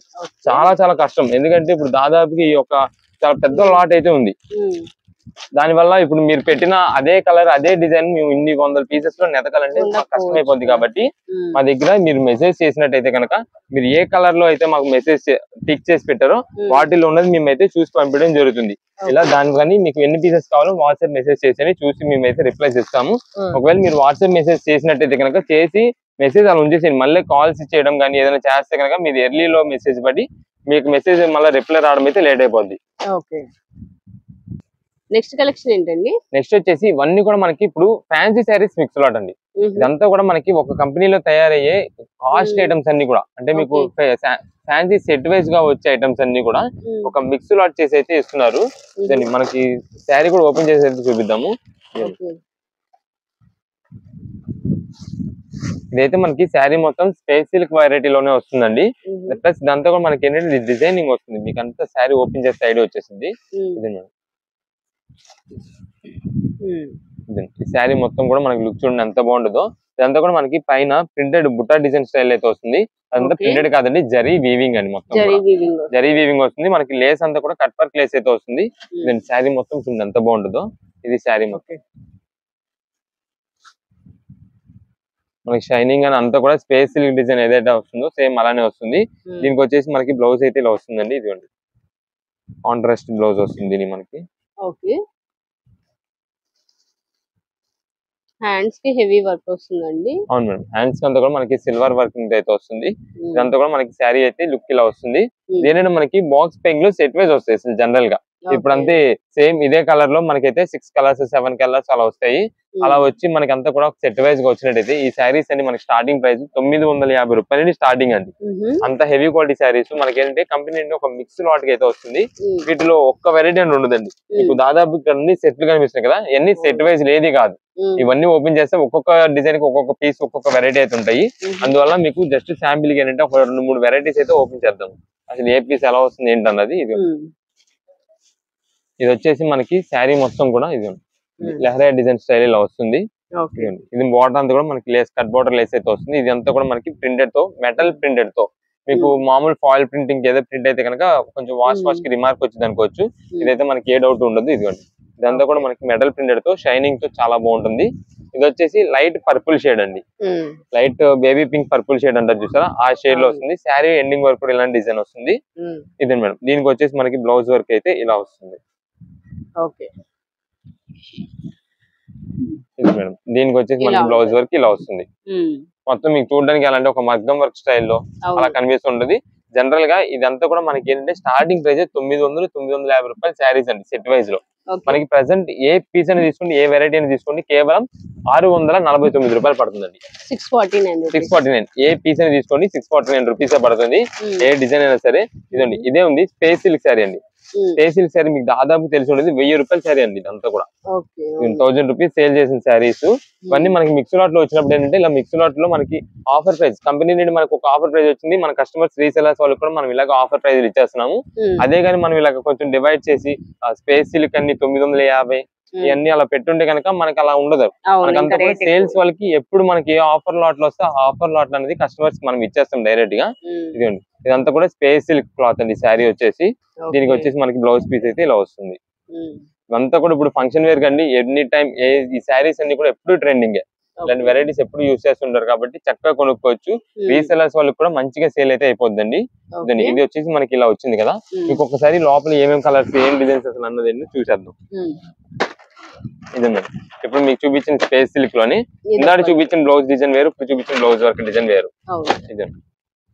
చాలా చాలా కష్టం. ఎందుకంటే ఇప్పుడు దాదాపుకి చాలా పెద్ద లాట్ అయితే ఉంది. దాని వల్ల ఇప్పుడు మీరు పెట్టిన అదే కలర్ అదే డిజైన్ మేము ఇన్ని 100 పీసెస్ లో నెతకాలంటే మాకు కష్టమైపోద్ది. కాబట్టి మా దగ్గర మీరు మెసేజ్ చేసినట్టయితే కనుక మీరు ఏ కలర్ లో అయితే మాకు మెసేజ్ టిక్ చేసి పెట్టారో వాటిలో ఉన్నది మేమైతే చూసి పంపించడం జరుగుతుంది. ఇలా దాని కానీ మీకు ఎన్ని పీసెస్ కావాలో వాట్సాప్ మెసేజ్ చేసి చూసి మేమైతే రిప్లైస్ ఇస్తాము. ఒకవేళ మీరు వాట్సాప్ మెసేజ్ చేసినట్టయితే కనుక చేసి మెసేజ్ అలా ఉంచేసేయండి. మళ్ళీ కాల్స్ చేయడం కానీ ఏదైనా చేస్తే కనుక మీది ఎర్లీలో మెసేజ్ పడి మీకు మెసేజ్ మళ్ళీ రిప్లై రావడం అయితే లేట్ అయిపోద్ది. నెక్స్ట్ కలెక్షన్ ఏంటండి? నెక్స్ట్ వచ్చేసి ఇవన్నీ కూడా మనకి ఇప్పుడు ఫ్యాన్సీ శారీస్ మిక్స్ లాట్ అండి. ఇదంతా కూడా మనకి ఒక కంపెనీలో తయారయ్యే కాస్ట్ ఐటమ్స్ అన్ని కూడా, అంటే మీకు ఫ్యాన్సీ సెట్ వైజ్ గా వచ్చే ఐటమ్స్ అన్ని కూడా ఒక మిక్స్ లాట్ చేసి అయితే ఇస్తున్నారు. దాన్ని మనకి శారీ కూడా ఓపెన్ చేసి అయితే చూపిద్దాము. ఇదైతే మనకి శారీ మొత్తం స్పేస్ సిల్క్ వెరైటీలోనే వస్తుందండి. ప్లస్ దాంతో కూడా మనకి ఏంటంటే డిజైనింగ్ వస్తుంది. మీకు అంతా శారీ ఓపెన్ చేసే ఐడియా వచ్చేసింది. ఇది మేడం, ఈ శారీ మొత్తం కూడా మనకి లుక్ చూడండి ఎంత బాగుంటుందో. ఇదంతా కూడా మనకి పైన ప్రింటెడ్ బుట్టా డిజైన్ స్టైల్ అయితే వస్తుంది. అదంతా ప్రింటెడ్ కాదండి, జరీ వీవింగ్ అండి. మొత్తం జరీ వీవింగ్ వస్తుంది. మనకి లేస్ అంతా కూడా కట్ వర్క్ లేస్ అయితే వస్తుంది. శారీ మొత్తం చూడండి ఎంత బాగుంటుందో. ఇది శారీ మొత్తం మనకి షైనింగ్ అని అంతా కూడా స్పేస్ సిల్క్ డిజైన్ ఏదైతే వస్తుందో సేమ్ అలానే వస్తుంది. దీనికి వచ్చేసి మనకి బ్లౌజ్ అయితే ఇలా వస్తుందండి. ఇదిగోండి కాంట్రాస్ట్ బ్లౌజ్ వస్తుంది దీనికి మనకి. హ్యాండ్స్ కి హెవీ వర్క్ వస్తుందండి. అవును మేడం, హ్యాండ్స్ అంతా కూడా మనకి సిల్వర్ వర్కింగ్ అయితే వస్తుంది. ఇదంతా కూడా మనకి శారీ అయితే లుక్ ఇలా వస్తుంది. దీనిలో మనకి బాక్స్ పెగ్ లో సెట్ వైజ్ వస్తాయి జనరల్ గా. ఇప్పుడు అంతే సేమ్ ఇదే కలర్ లో మనకైతే 6 కలర్స్ 7 కలర్స్ అలా వస్తాయి. అలా వచ్చి మనకి అంతా కూడా సెట్ వైజ్ గా వచ్చినట్టయితే ఈ శారీస్ అన్ని మనకి స్టార్టింగ్ ప్రైస్ 950 రూపాయల నుండి స్టార్టింగ్ అండి. అంత హెవీ క్వాలిటీ శారీస్ మనకి ఏంటంటే కంపెనీ ఒక మిక్స్ లాట్ కి అయితే వస్తుంది. వీటిలో ఒక్క వెరైటీ అని ఉండదండి. మీకు దాదాపు అన్ని సెట్లు కనిపిస్తున్నాయి కదా, ఎన్ని సెట్ వైజ్ లేది కాదు. ఇవన్నీ ఓపెన్ చేస్తే ఒక్కొక్క డిజైన్ కి ఒక్కొక్క పీస్ ఒక్కొక్క వెరైటీ అయితే ఉంటాయి. అందువల్ల మీకు జస్ట్ శాంపిల్ కి ఏంటంటే ఒక 2-3 వెరైటీస్ అయితే ఓపెన్ చేద్దాం. అసలు ఏ పీస్ ఎలా వస్తుంది ఏంటన్నది. ఇది వచ్చేసి మనకి శారీ మొత్తం కూడా ఇది లెహరియా డిజైన్ స్టైల్ ఇలా వస్తుంది. ఇది బార్డర్ అంతా కూడా మనకి లేస్ కట్ బార్డర్ లేస్ అయితే వస్తుంది. ఇది అంతా కూడా మనకి ప్రింటెడ్ తో మెటల్ ప్రింటెడ్ తో మీకు మామూలు ఫాయిల్ ప్రింటింగ్ ఏదో ప్రింట్ అయితే కనుక కొంచెం వాష్ కి రిమార్క్ వచ్చింది అనుకోవచ్చు. ఇదైతే మనకి ఏ డౌట్ ఉండదు. ఇదిగోండి ఇదంతా కూడా మనకి మెటల్ ప్రింటెడ్ తో షైనింగ్ తో చాలా బాగుంటుంది. ఇది వచ్చేసి లైట్ పర్పుల్ షేడ్ అండి. Light baby pink purple shade అంటారు చూసారా, ఆ షేడ్ లో వస్తుంది. శారీ ఎండింగ్ వర్క్ కూడా ఇలాంటి డిజైన్ వస్తుంది. ఇదే మేడం, దీనికి వచ్చేసి మనకి బ్లౌజ్ వర్క్ అయితే ఇలా వస్తుంది. ఇది మేడం, దీనికి వచ్చేసి మనకి బ్లౌజ్ వర్క్ ఇలా వస్తుంది. మొత్తం మీకు చూడడానికి ఎలా అంటే ఒక మగ్గం వర్క్ స్టైల్లో అలా కనిపిస్తుంటది. జనరల్ గా ఇదంతా కూడా మనకి ఏంటంటే స్టార్టింగ్ ప్రైస్ 900-950 రూపాయలు శారీస్ అండి సెట్ వైజ్ లో. మనకి ప్రెసెంట్ ఏ పీస్ అని తీసుకోండి, ఏ వెరైటీ అని తీసుకోండి, కేవలం 649 రూపాయలు పడుతుందండి. 649 ఏ పీస్ అని తీసుకోండి 649 రూపీస్ పడుతుంది. ఏ డిజైన్ అయినా సరే. ఇదండి ఇదే ఉంది స్పేస్ సిల్క్ శారీ అండి. స్పేస్ సిల్క్ శారీ మీకు దాదాపు తెలిసి ఉండేది 1000 రూపాయల శారీ అండి. ఇదంతా కూడా 1000 రూపీస్ సేల్ చేసిన శారీస్. ఇవన్నీ మనకి మిక్స్ లాట్ లో వచ్చినప్పుడు ఏంటంటే ఇలా మిక్స్ లాట్ లో మనకి ఆఫర్ ప్రైస్ కంపెనీ నుండి మనకు ఒక ఆఫర్ ప్రైస్ వచ్చింది. మన కస్టమర్స్ రీసెలర్స్ వాళ్ళకి కూడా మనం ఇలాగ ఆఫర్ ప్రైస్ ఇచ్చేస్తున్నాము. అదే కానీ మనం ఇలాగ కొంచెం డివైడ్ చేసి స్పేస్ సిల్క్ అన్ని 950 ఇవన్నీ అలా పెట్టుంటే కనుక మనకి అలా ఉండదు. మనకంతా కూడా సేల్స్ వాళ్ళకి ఎప్పుడు మనకి ఏ ఆఫర్ లాట్ లో వస్తే ఆ ఆఫర్ లాట్ అనేది కస్టమర్స్ మనం ఇచ్చేస్తాం డైరెక్ట్ గా. ఇదండి ఇదంతా కూడా స్పేస్ సిల్క్ క్లాత్ అండి శారీ వచ్చేసి. దీనికి వచ్చేసి మనకి బ్లౌజ్ పీస్ అయితే ఇలా వస్తుంది. ఇదంతా కూడా ఇప్పుడు ఫంక్షన్ వేర్ కండి. ఎనీ టైం ఈ శారీస్ అన్ని కూడా ఎప్పుడు ట్రెండింగ్. ఇలాంటి వెరైటీస్ ఎప్పుడు యూస్ చేస్తుంటారు కాబట్టి చక్కగా కొనుక్కోవచ్చు. రీసెలర్స్ వాళ్ళకి కూడా మంచిగా సేల్ అయితే అయిపోద్దండి. ఇది వచ్చేసి మనకి ఇలా వచ్చింది కదా, మీకు ఒకసారి లోపల ఏమేమి కలర్స్ ఏం డిజైన్స్ అసలు అన్నది చూసేద్దాం. ఇదే ఇప్పుడు మీకు చూపించిన స్పేస్ సిల్క్ లోని ఇందాక చూపించిన బ్లౌజ్ డిజైన్ వేరు, ఇప్పుడు చూపించిన బ్లౌజ్ వర్క్ డిజైన్ వేరు. ఇదే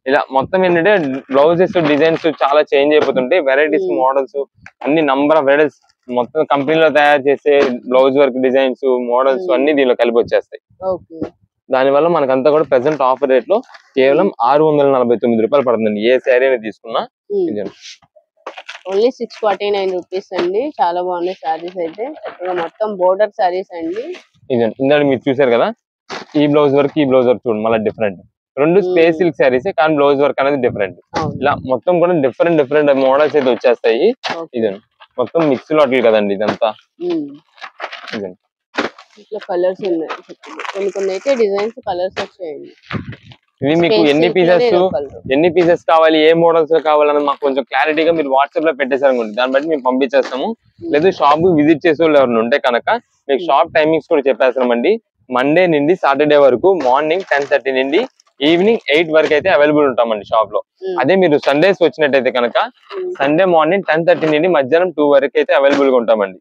ఇలా మొత్తం ఏంటంటే బ్లౌజెస్ డిజైన్స్ చాలా చేంజ్ అయిపోతుంటాయి. వెరైటీస్ మోడల్స్ అన్ని నంబర్ ఆఫ్ వెరైటీస్ మొత్తం కంపెనీలో తయారు చేసే బ్లౌజ్ వర్క్ డిజైన్స్ మోడల్స్ అన్ని దీనిలో కలిపి వచ్చేస్తాయి. దానివల్ల మనకంతా కూడా ప్రెసెంట్ ఆఫర్ రేట్ లో కేవలం 649 రూపాయలు పడుతుందండి ఏ శారీ అనేది తీసుకున్నా. ఓన్లీ 649 రూపీస్ అండి. చాలా బాగున్నాయి శారీస్ అయితే. మొత్తం బోర్డర్ శారీస్ అండి. ఇదండి ఇందాక మీరు చూసారు కదా, ఈ బ్లౌజ్ వర్క్ ఈ బ్లౌజ్ వర్క్ చూడండి మళ్ళీ డిఫరెంట్. రెండు స్పేస్ సిల్క్ శారీస్ కానీ బ్లౌజ్ వర్క్ అనేది డిఫరెంట్. ఇలా మొత్తం కూడా డిఫరెంట్ మోడల్స్ అయితే వచ్చేస్తాయి. ఇదండి మొత్తం మిక్స్ లాట్లు కదండి ఇదంతా. ఇదండి ఇట్లా కలర్స్ ఉన్నాయి, కొన్ని అయితే డిజైన్స్ కలర్స్ వచ్చాయండి. ఇవి మీకు ఎన్ని పీసెస్ కావాలి, ఏ మోడల్స్ కావాలన్నది మాకు కొంచెం క్లారిటీగా మీరు వాట్సాప్ లో పెట్టేసారనుకోండి, దాన్ని బట్టి మేము పంపించేస్తాము. లేదా షాప్ విజిట్ చేసే వాళ్ళు ఎవరైనా ఉంటే కనుక మీకు షాప్ టైమింగ్స్ కూడా చెప్పేస్తామండి. మండే నుండి సాటర్డే వరకు మార్నింగ్ 10:30 నుండి ఈవినింగ్ 8 వరకు అయితే అవైలబుల్ ఉంటామండి షాప్ లో. అదే మీరు సండేస్ వచ్చినట్టయితే కనుక సండే మార్నింగ్ 10:30 నుండి మధ్యాహ్నం 2 వరకు అయితే అవైలబుల్ గా ఉంటామండి.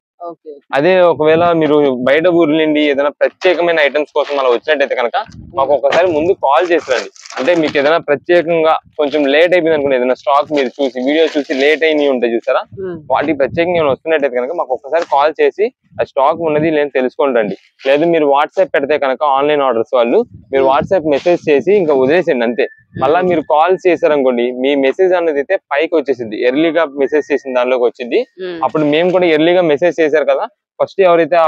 అదే ఒకవేళ మీరు బయట ఊర్ల నుండి ఏదైనా ప్రత్యేకమైన ఐటమ్స్ కోసం అలా వచ్చినట్టయితే కనుక మాకు ఒకసారి ముందు కాల్ చేసిరండి. అంటే మీకు ఏదైనా ప్రత్యేకంగా కొంచెం లేట్ అయిపోయింది అనుకోండి, ఏదైనా స్టాక్ మీరు చూసి వీడియో చూసి లేట్ అయినవి ఉంటాయి చూసారా, వాటికి ప్రత్యేకంగా వస్తున్నట్టయితే కనుక మాకు ఒకసారి కాల్ చేసి ఆ స్టాక్ ఉన్నది లేని తెలుసుకోండి. లేదు మీరు వాట్సాప్ పెడితే కనుక ఆన్లైన్ ఆర్డర్స్ వాళ్ళు మీరు వాట్సాప్ మెసేజ్ చేసి ఇంకా వదిలేసండి అంతే. మళ్ళీ మీరు కాల్ చేశారనుకోండి మీ మెసేజ్ అన్నది అయితే పైకి వచ్చేసింది, ఎర్లీగా మెసేజ్ చేసిన దానిలోకి వచ్చింది. అప్పుడు మేము కూడా ఎర్లీగా మెసేజ్ చేశారు కదా ఫస్ట్ ఎవరైతే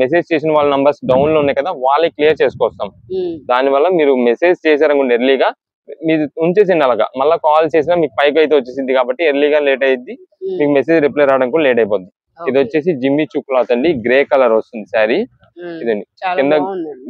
మెసేజ్ చేసిన వాళ్ళ నంబర్స్ డౌన్ లో ఉన్నాయి కదా వాళ్ళకి క్లియర్ చేసుకొస్తాం. దానివల్ల మీరు మెసేజ్ చేశారనుకోండి ఎర్లీగా మీరు ఉంచేసింది అలాగా, మళ్ళీ కాల్ చేసినా మీకు పైకి అయితే వచ్చేసింది కాబట్టి ఎర్లీగా లేట్ అయ్యింది, మీకు మెసేజ్ రిప్లై రావడం కూడా లేట్ అయిపోద్ది. ఇది వచ్చేసి జిమ్మి చూ క్లాత్ అండి, గ్రే కలర్ వస్తుంది శారీ. ఇదండి కింద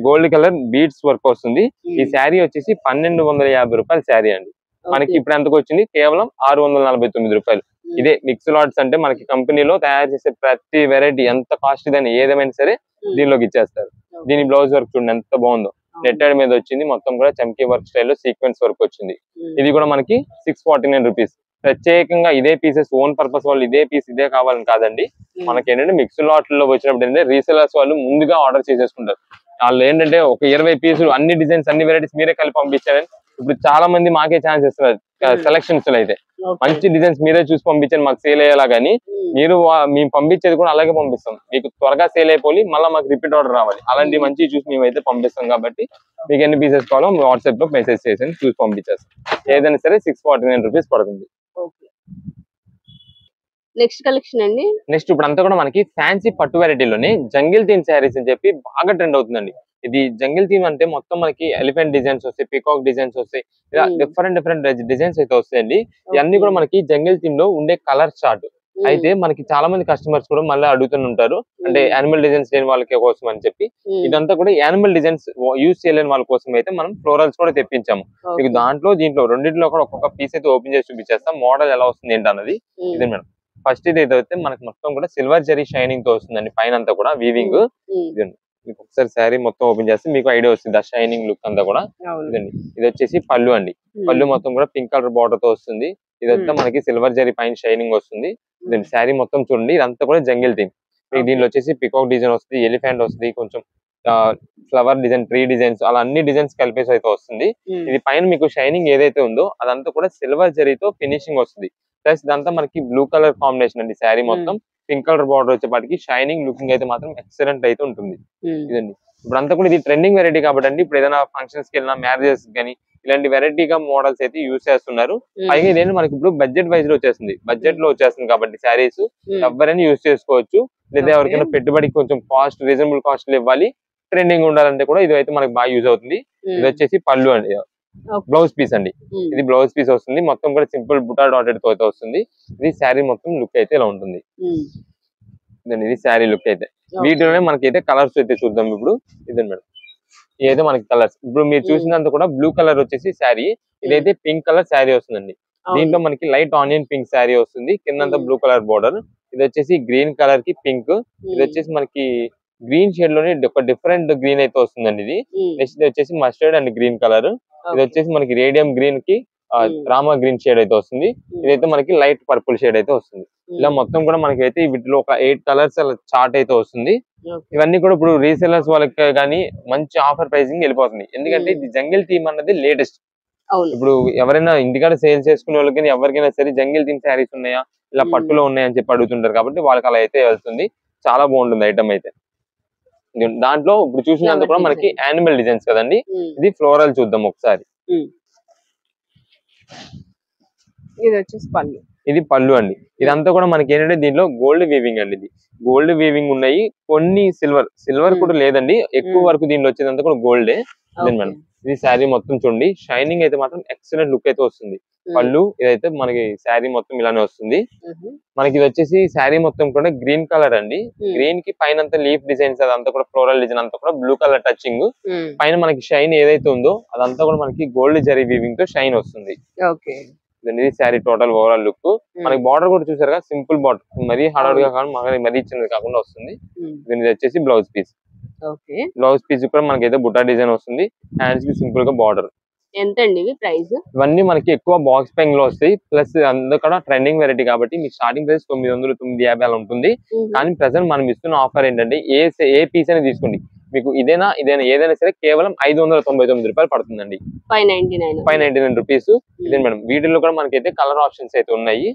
గోల్డ్ కలర్ బీడ్స్ వర్క్ వస్తుంది. ఈ శారీ వచ్చేసి 1250 రూపాయల శారీ అండి. మనకి ఇప్పుడు ఎంతకు వచ్చింది, కేవలం 649 రూపాయలు. ఇదే మిక్స్ లాట్స్ అంటే మనకి కంపెనీలో తయారు చేసే ప్రతి వెరైటీ ఎంత కాస్ట్ దాన్ని ఏదేమైనా సరే దీనిలోకి ఇచ్చేస్తారు. దీని బ్లౌజ్ వర్క్ చూడండి ఎంత బాగుందో, నెట్టెడ్ మీద వచ్చింది, మొత్తం కూడా చమ్కీ వర్క్ స్టైల్లో సీక్వెన్స్ వర్క్ వచ్చింది. ఇది కూడా మనకి 649 రూపీస్. ప్రత్యేకంగా ఇదే పీసెస్ ఓన్ పర్పస్ వాళ్ళు ఇదే పీస్ ఇదే కావాలని కాదండి, మనకి ఏంటంటే మిక్స్ లాట్లో వచ్చినప్పుడు ఏంటంటే రీసెలర్స్ వాళ్ళు ముందుగా ఆర్డర్ చేసేసుకుంటారు. వాళ్ళు ఏంటంటే ఒక 20 పీసులు అన్ని డిజైన్స్ అన్ని వెరైటీస్ మీరే కలిపి పంపించారని ఇప్పుడు చాలా మంది మాకే ఛాన్స్ ఇస్తున్నారు. సెలక్షన్స్ అయితే మంచి డిజైన్స్ మీరే చూసి పంపించండి మాకు సేల్ అయ్యేలా, కానీ మీరు మేము పంపించేది కూడా అలాగే పంపిస్తాం. మీకు త్వరగా సేల్ అయిపోయి మళ్ళీ మాకు రిపీట్ ఆర్డర్ రావాలి, అలాంటి మంచి చూసి మేమైతే పంపిస్తాం. కాబట్టి మీకు ఎన్ని పీసెస్ కావాలో వాట్సాప్ లో మెసేజ్ చేసి చూసి పంపించేస్తాం. ఏదైనా సరే 649 రూపీస్ పడుతుంది. నెక్స్ట్ కలెక్షన్ అండి. నెక్స్ట్ ఇప్పుడు అంతా కూడా మనకి ఫ్యాన్సీ పట్టు వెరైటీలోనే జంగిల్ థీమ్ శారీస్ అని చెప్పి బాగా ట్రెండ్ అవుతుందండి. ఇది జంగిల్ థీమ్ అంటే మొత్తం మనకి ఎలిఫెంట్ డిజైన్స్ వస్తాయి, పీకాక్ డిజైన్స్ వస్తాయి, ఇలా డిఫరెంట్ డిజైన్స్ అయితే వస్తాయండి. ఇవన్నీ కూడా మనకి జంగిల్ థీమ్ లో ఉండే కలర్ చార్ట్. అయితే మనకి చాలా మంది కస్టమర్స్ కూడా మళ్ళీ అడుగుతుంటారు, అంటే యానిమల్ డిజైన్స్ లేని వాళ్ళకి కోసం అని చెప్పి. ఇదంతా కూడా యానిమల్ డిజైన్స్ యూజ్ చేయలేని వాళ్ళ కోసం అయితే మనం ఫ్లోరల్స్ కూడా తెప్పించాము. మీకు దీంట్లో రెండింటిలో కూడా ఒక్కొక్క పీస్ అయితే ఓపెన్ చేసి చూపించేస్తాం, మోడల్ ఎలా వస్తుంది ఏంటన్నది. ఇదే మేడం ఫస్ట్ ఇది ఏదైతే మనకి మొత్తం కూడా సిల్వర్ జరీ షైనింగ్ తో వస్తుందండి, పైన అంతా కూడా వీవింగ్. మీకు ఒకసారి శారీ మొత్తం ఓపెన్ చేస్తే మీకు ఐడియా వస్తుంది ఆ షైనింగ్ లుక్ అంతా కూడా. ఇదండి ఇది వచ్చేసి పళ్ళు అండి, పళ్ళు మొత్తం కూడా పింక్ కలర్ బార్డర్ తో వస్తుంది. ఇదంతా మనకి సిల్వర్ జరీ పైన షైనింగ్ వస్తుంది. ఇదండి శారీ మొత్తం చూడండి, ఇదంతా కూడా జంగిల్ థీమ్. మీకు దీనిలో వచ్చేసి పికాక్ డిజైన్ వస్తుంది, ఎలిఫెంట్ వస్తుంది, కొంచెం ఫ్లవర్ డిజైన్, ట్రీ డిజైన్స్, అలా అన్ని డిజైన్స్ కలిపేసి అయితే వస్తుంది. ఇది పైన మీకు షైనింగ్ ఏదైతే ఉందో అదంతా కూడా సిల్వర్ జరీతో ఫినిషింగ్ వస్తుంది. ప్లస్ ఇదంతా మనకి బ్లూ కలర్ కాంబినేషన్ అండి. శారీ మొత్తం పింక్ కలర్ బార్డర్ వచ్చేపాటికి షైనింగ్ లుకింగ్ అయితే మాత్రం ఎక్సలెంట్ అయితే ఉంటుంది. ఇదండి ఇప్పుడు అంతా కూడా ఇది ట్రెండింగ్ వెరైటీ కాబట్టి అండి, ఇప్పుడు ఏదైనా ఫంక్షన్స్ కి వెళ్ళినా మ్యారేజెస్ కానీ ఇలాంటి వెరైటీగా మోడల్స్ అయితే యూజ్ చేస్తున్నారు. పైగా ఇదేంటి మనకి ఇప్పుడు బడ్జెట్ వైజ్ లో వచ్చేస్తుంది, బడ్జెట్ లో వచ్చేస్తుంది కాబట్టి శారీస్ ఎవరైనా యూజ్ చేసుకోవచ్చు. లేదా ఎవరికైనా పెట్టుబడికి కొంచెం కాస్ట్ రీజనబుల్ కాస్ట్ లో ఇవ్వాలి, ట్రెండింగ్ ఉండాలంటే కూడా ఇది అయితే మనకి బాగా యూజ్ అవుతుంది. ఇది వచ్చేసి పళ్ళు అండి, బ్లౌజ్ పీస్ అండి. ఇది బ్లౌజ్ పీస్ వస్తుంది, మొత్తం కూడా సింపుల్ బుటా డాటెడ్ తో అయితే వస్తుంది. ఇది శారీ మొత్తం లుక్ అయితే ఇలా ఉంటుంది. ఇది శారీ లుక్ అయితే. వీటిలోనే మనకి అయితే కలర్స్ అయితే చూద్దాం ఇప్పుడు. ఇదే మేడం ఇదైతే మనకి కలర్స్ ఇప్పుడు మీరు చూసినంత కూడా బ్లూ కలర్ వచ్చేసి శారీ, ఇదైతే పింక్ కలర్ శారీ వస్తుందండి. దీంట్లో మనకి లైట్ ఆనియన్ పింక్ శారీ వస్తుంది, కిందంతా బ్లూ కలర్ బోర్డర్. ఇది వచ్చేసి గ్రీన్ కలర్ కి పింక్, ఇది వచ్చేసి మనకి గ్రీన్ షేడ్ లోనే ఒక డిఫరెంట్ గ్రీన్ అయితే వస్తుందండి. ఇది నెక్స్ట్ ఇది వచ్చేసి మస్టర్డ్ అండ్ గ్రీన్ కలర్. ఇది వచ్చేసి మనకి రేడియం గ్రీన్ కి రామా గ్రీన్ షేడ్ అయితే వస్తుంది. ఇదైతే మనకి లైట్ పర్పుల్ షేడ్ అయితే వస్తుంది. ఇలా మొత్తం కూడా మనకి అయితే వీటిలో ఒక 8 కలర్స్ చార్ట్ అయితే వస్తుంది. ఇవన్నీ కూడా ఇప్పుడు రీసెలర్స్ వాళ్ళకి కానీ మంచి ఆఫర్ ప్రైసింగ్ వెళ్ళిపోతుంది, ఎందుకంటే ఇది జంగిల్ థీమ్ అన్నది లేటెస్ట్. ఇప్పుడు ఎవరైనా ఇంటికాడ సేల్ చేసుకునే వాళ్ళకి ఎవరికైనా సరే జంగిల్ థీమ్ శారీస్ ఉన్నాయా, ఇలా పట్టులో ఉన్నాయా అని చెప్పి అడుగుతుంటారు, కాబట్టి వాళ్ళకి అలా అయితే వెళ్తుంది. చాలా బాగుంటుంది ఐటమ్ అయితే. దాంట్లో ఇప్పుడు చూసినంత కూడా మనకి యానిమల్ డిజైన్స్ కదండి. ఇది ఫ్లోరల్ చూద్దాం ఒకసారి. ఇది వచ్చేసి పళ్ళు, ఇది పళ్ళు అండి. ఇదంతా కూడా మనకి ఏంటంటే దీనిలో గోల్డ్ వీవింగ్ అండి. ఇది గోల్డ్ వీవింగ్ ఉన్నాయి, కొన్ని సిల్వర్ కూడా లేదండి, ఎక్కువ వరకు దీనిలో వచ్చేదంతా కూడా గోల్డే. మేడం ఇది శారీ మొత్తం చూడండి, షైనింగ్ అయితే మాత్రం ఎక్సలెంట్ లుక్ అయితే వస్తుంది. పళ్ళు ఇదైతే మనకి శారీ మొత్తం ఇలానే వస్తుంది. మనకి ఇది వచ్చేసి శారీ మొత్తం కూడా గ్రీన్ కలర్ అండి. గ్రీన్ కి పైన లీఫ్ డిజైన్స్ అదంతా కూడా ఫ్లోరల్ డిజైన్ అంతా కూడా బ్లూ కలర్ టచింగ్. పైన మనకి షైన్ ఏదైతే ఉందో అదంతా కూడా మనకి గోల్డ్ జరీ వీవింగ్ తో షైన్ వస్తుంది. ఇది శారీ టోటల్ ఓవరాల్ లుక్. మనకి బార్డర్ కూడా చూసారుగా, సింపుల్ బార్డర్, మరీ హడావుడిగా కాకుండా మరీ చిన్నది కాకుండా వస్తుంది. దీని వచ్చేసి బ్లౌజ్ పీస్. బ్లౌజ్ పీస్ కూడా మనకైతే బుటా డిజైన్ వస్తుంది, హ్యాండ్స్ కి సింపుల్ గా బార్డర్. ఎంత అండి ప్రైస్? ఇవన్నీ మనకి ఎక్కువ బాక్స్ పెంగ్ లో వస్తాయి, ప్లస్ అందుకన్నా ట్రెండింగ్ వెరైటీ కాబట్టి మీకు స్టార్టింగ్ ప్రైస్ 900, 950 అలా ఉంటుంది. కానీ ప్రెసెంట్ మనం ఇస్తున్న ఆఫర్ ఏంటంటే ఏ పీస్ అనేది తీసుకోండి, మీకు ఏదైనా ఏదైనా సరే కేవలం 599 రూపాయలు పడుతుందండి, 599 రూపీస్. ఇదే మేడం వీటిలో కూడా మనకైతే కలర్ ఆప్షన్స్ అయితే ఉన్నాయి.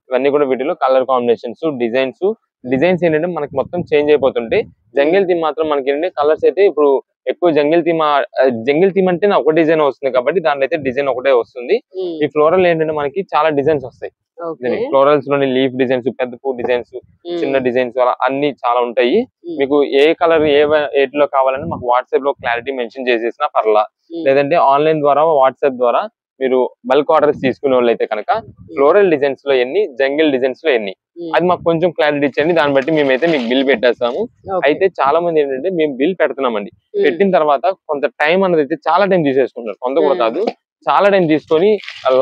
ఇవన్నీ కూడా వీటిలో కలర్ కాంబినేషన్స్, డిజైన్స్ ఏంటంటే మనకి మొత్తం చేంజ్ అయిపోతుంటే, జంగిల్ థీమ్ మాత్రం మనకి ఏంటంటే కలర్స్ అయితే ఇప్పుడు ఎక్కువ జంగిల్ థీమ్ అంటే ఒక డిజైన్ వస్తుంది కాబట్టి దాంట్లో అయితే డిజైన్ ఒకటే వస్తుంది. ఈ ఫ్లోరల్ ఏంటంటే మనకి చాలా డిజైన్స్ వస్తాయి, ఫ్లోరల్స్ లోని లీఫ్ డిజైన్స్, పెద్ద పూ డిజైన్స్, చిన్న డిజైన్స్ అలా అన్ని చాలా ఉంటాయి. మీకు ఏ కలర్ ఏట్లో కావాలని మాకు వాట్సాప్ లో క్లారిటీ మెన్షన్ చేసేసినా పర్లా, లేదంటే ఆన్లైన్ ద్వారా వాట్సాప్ ద్వారా మీరు బల్క్ ఆర్డర్స్ తీసుకునే వాళ్ళు అయితే కనుక ఫ్లోరల్ డిజైన్స్ లో ఎన్ని, జంగిల్ డిజైన్స్ లో ఎన్ని, అది మాకు కొంచెం క్లారిటీ ఇచ్చండి. దాన్ని బట్టి మేమైతే మీకు బిల్ పెట్టేస్తాము. అయితే చాలా మంది ఏంటంటే మేము బిల్ పెడుతున్నామండి, పెట్టిన తర్వాత కొంత టైం అనేది అయితే చాలా టైం తీసేసుకుంటున్నారు. కొంత కూడా కాదు, చాలా టైం తీసుకొని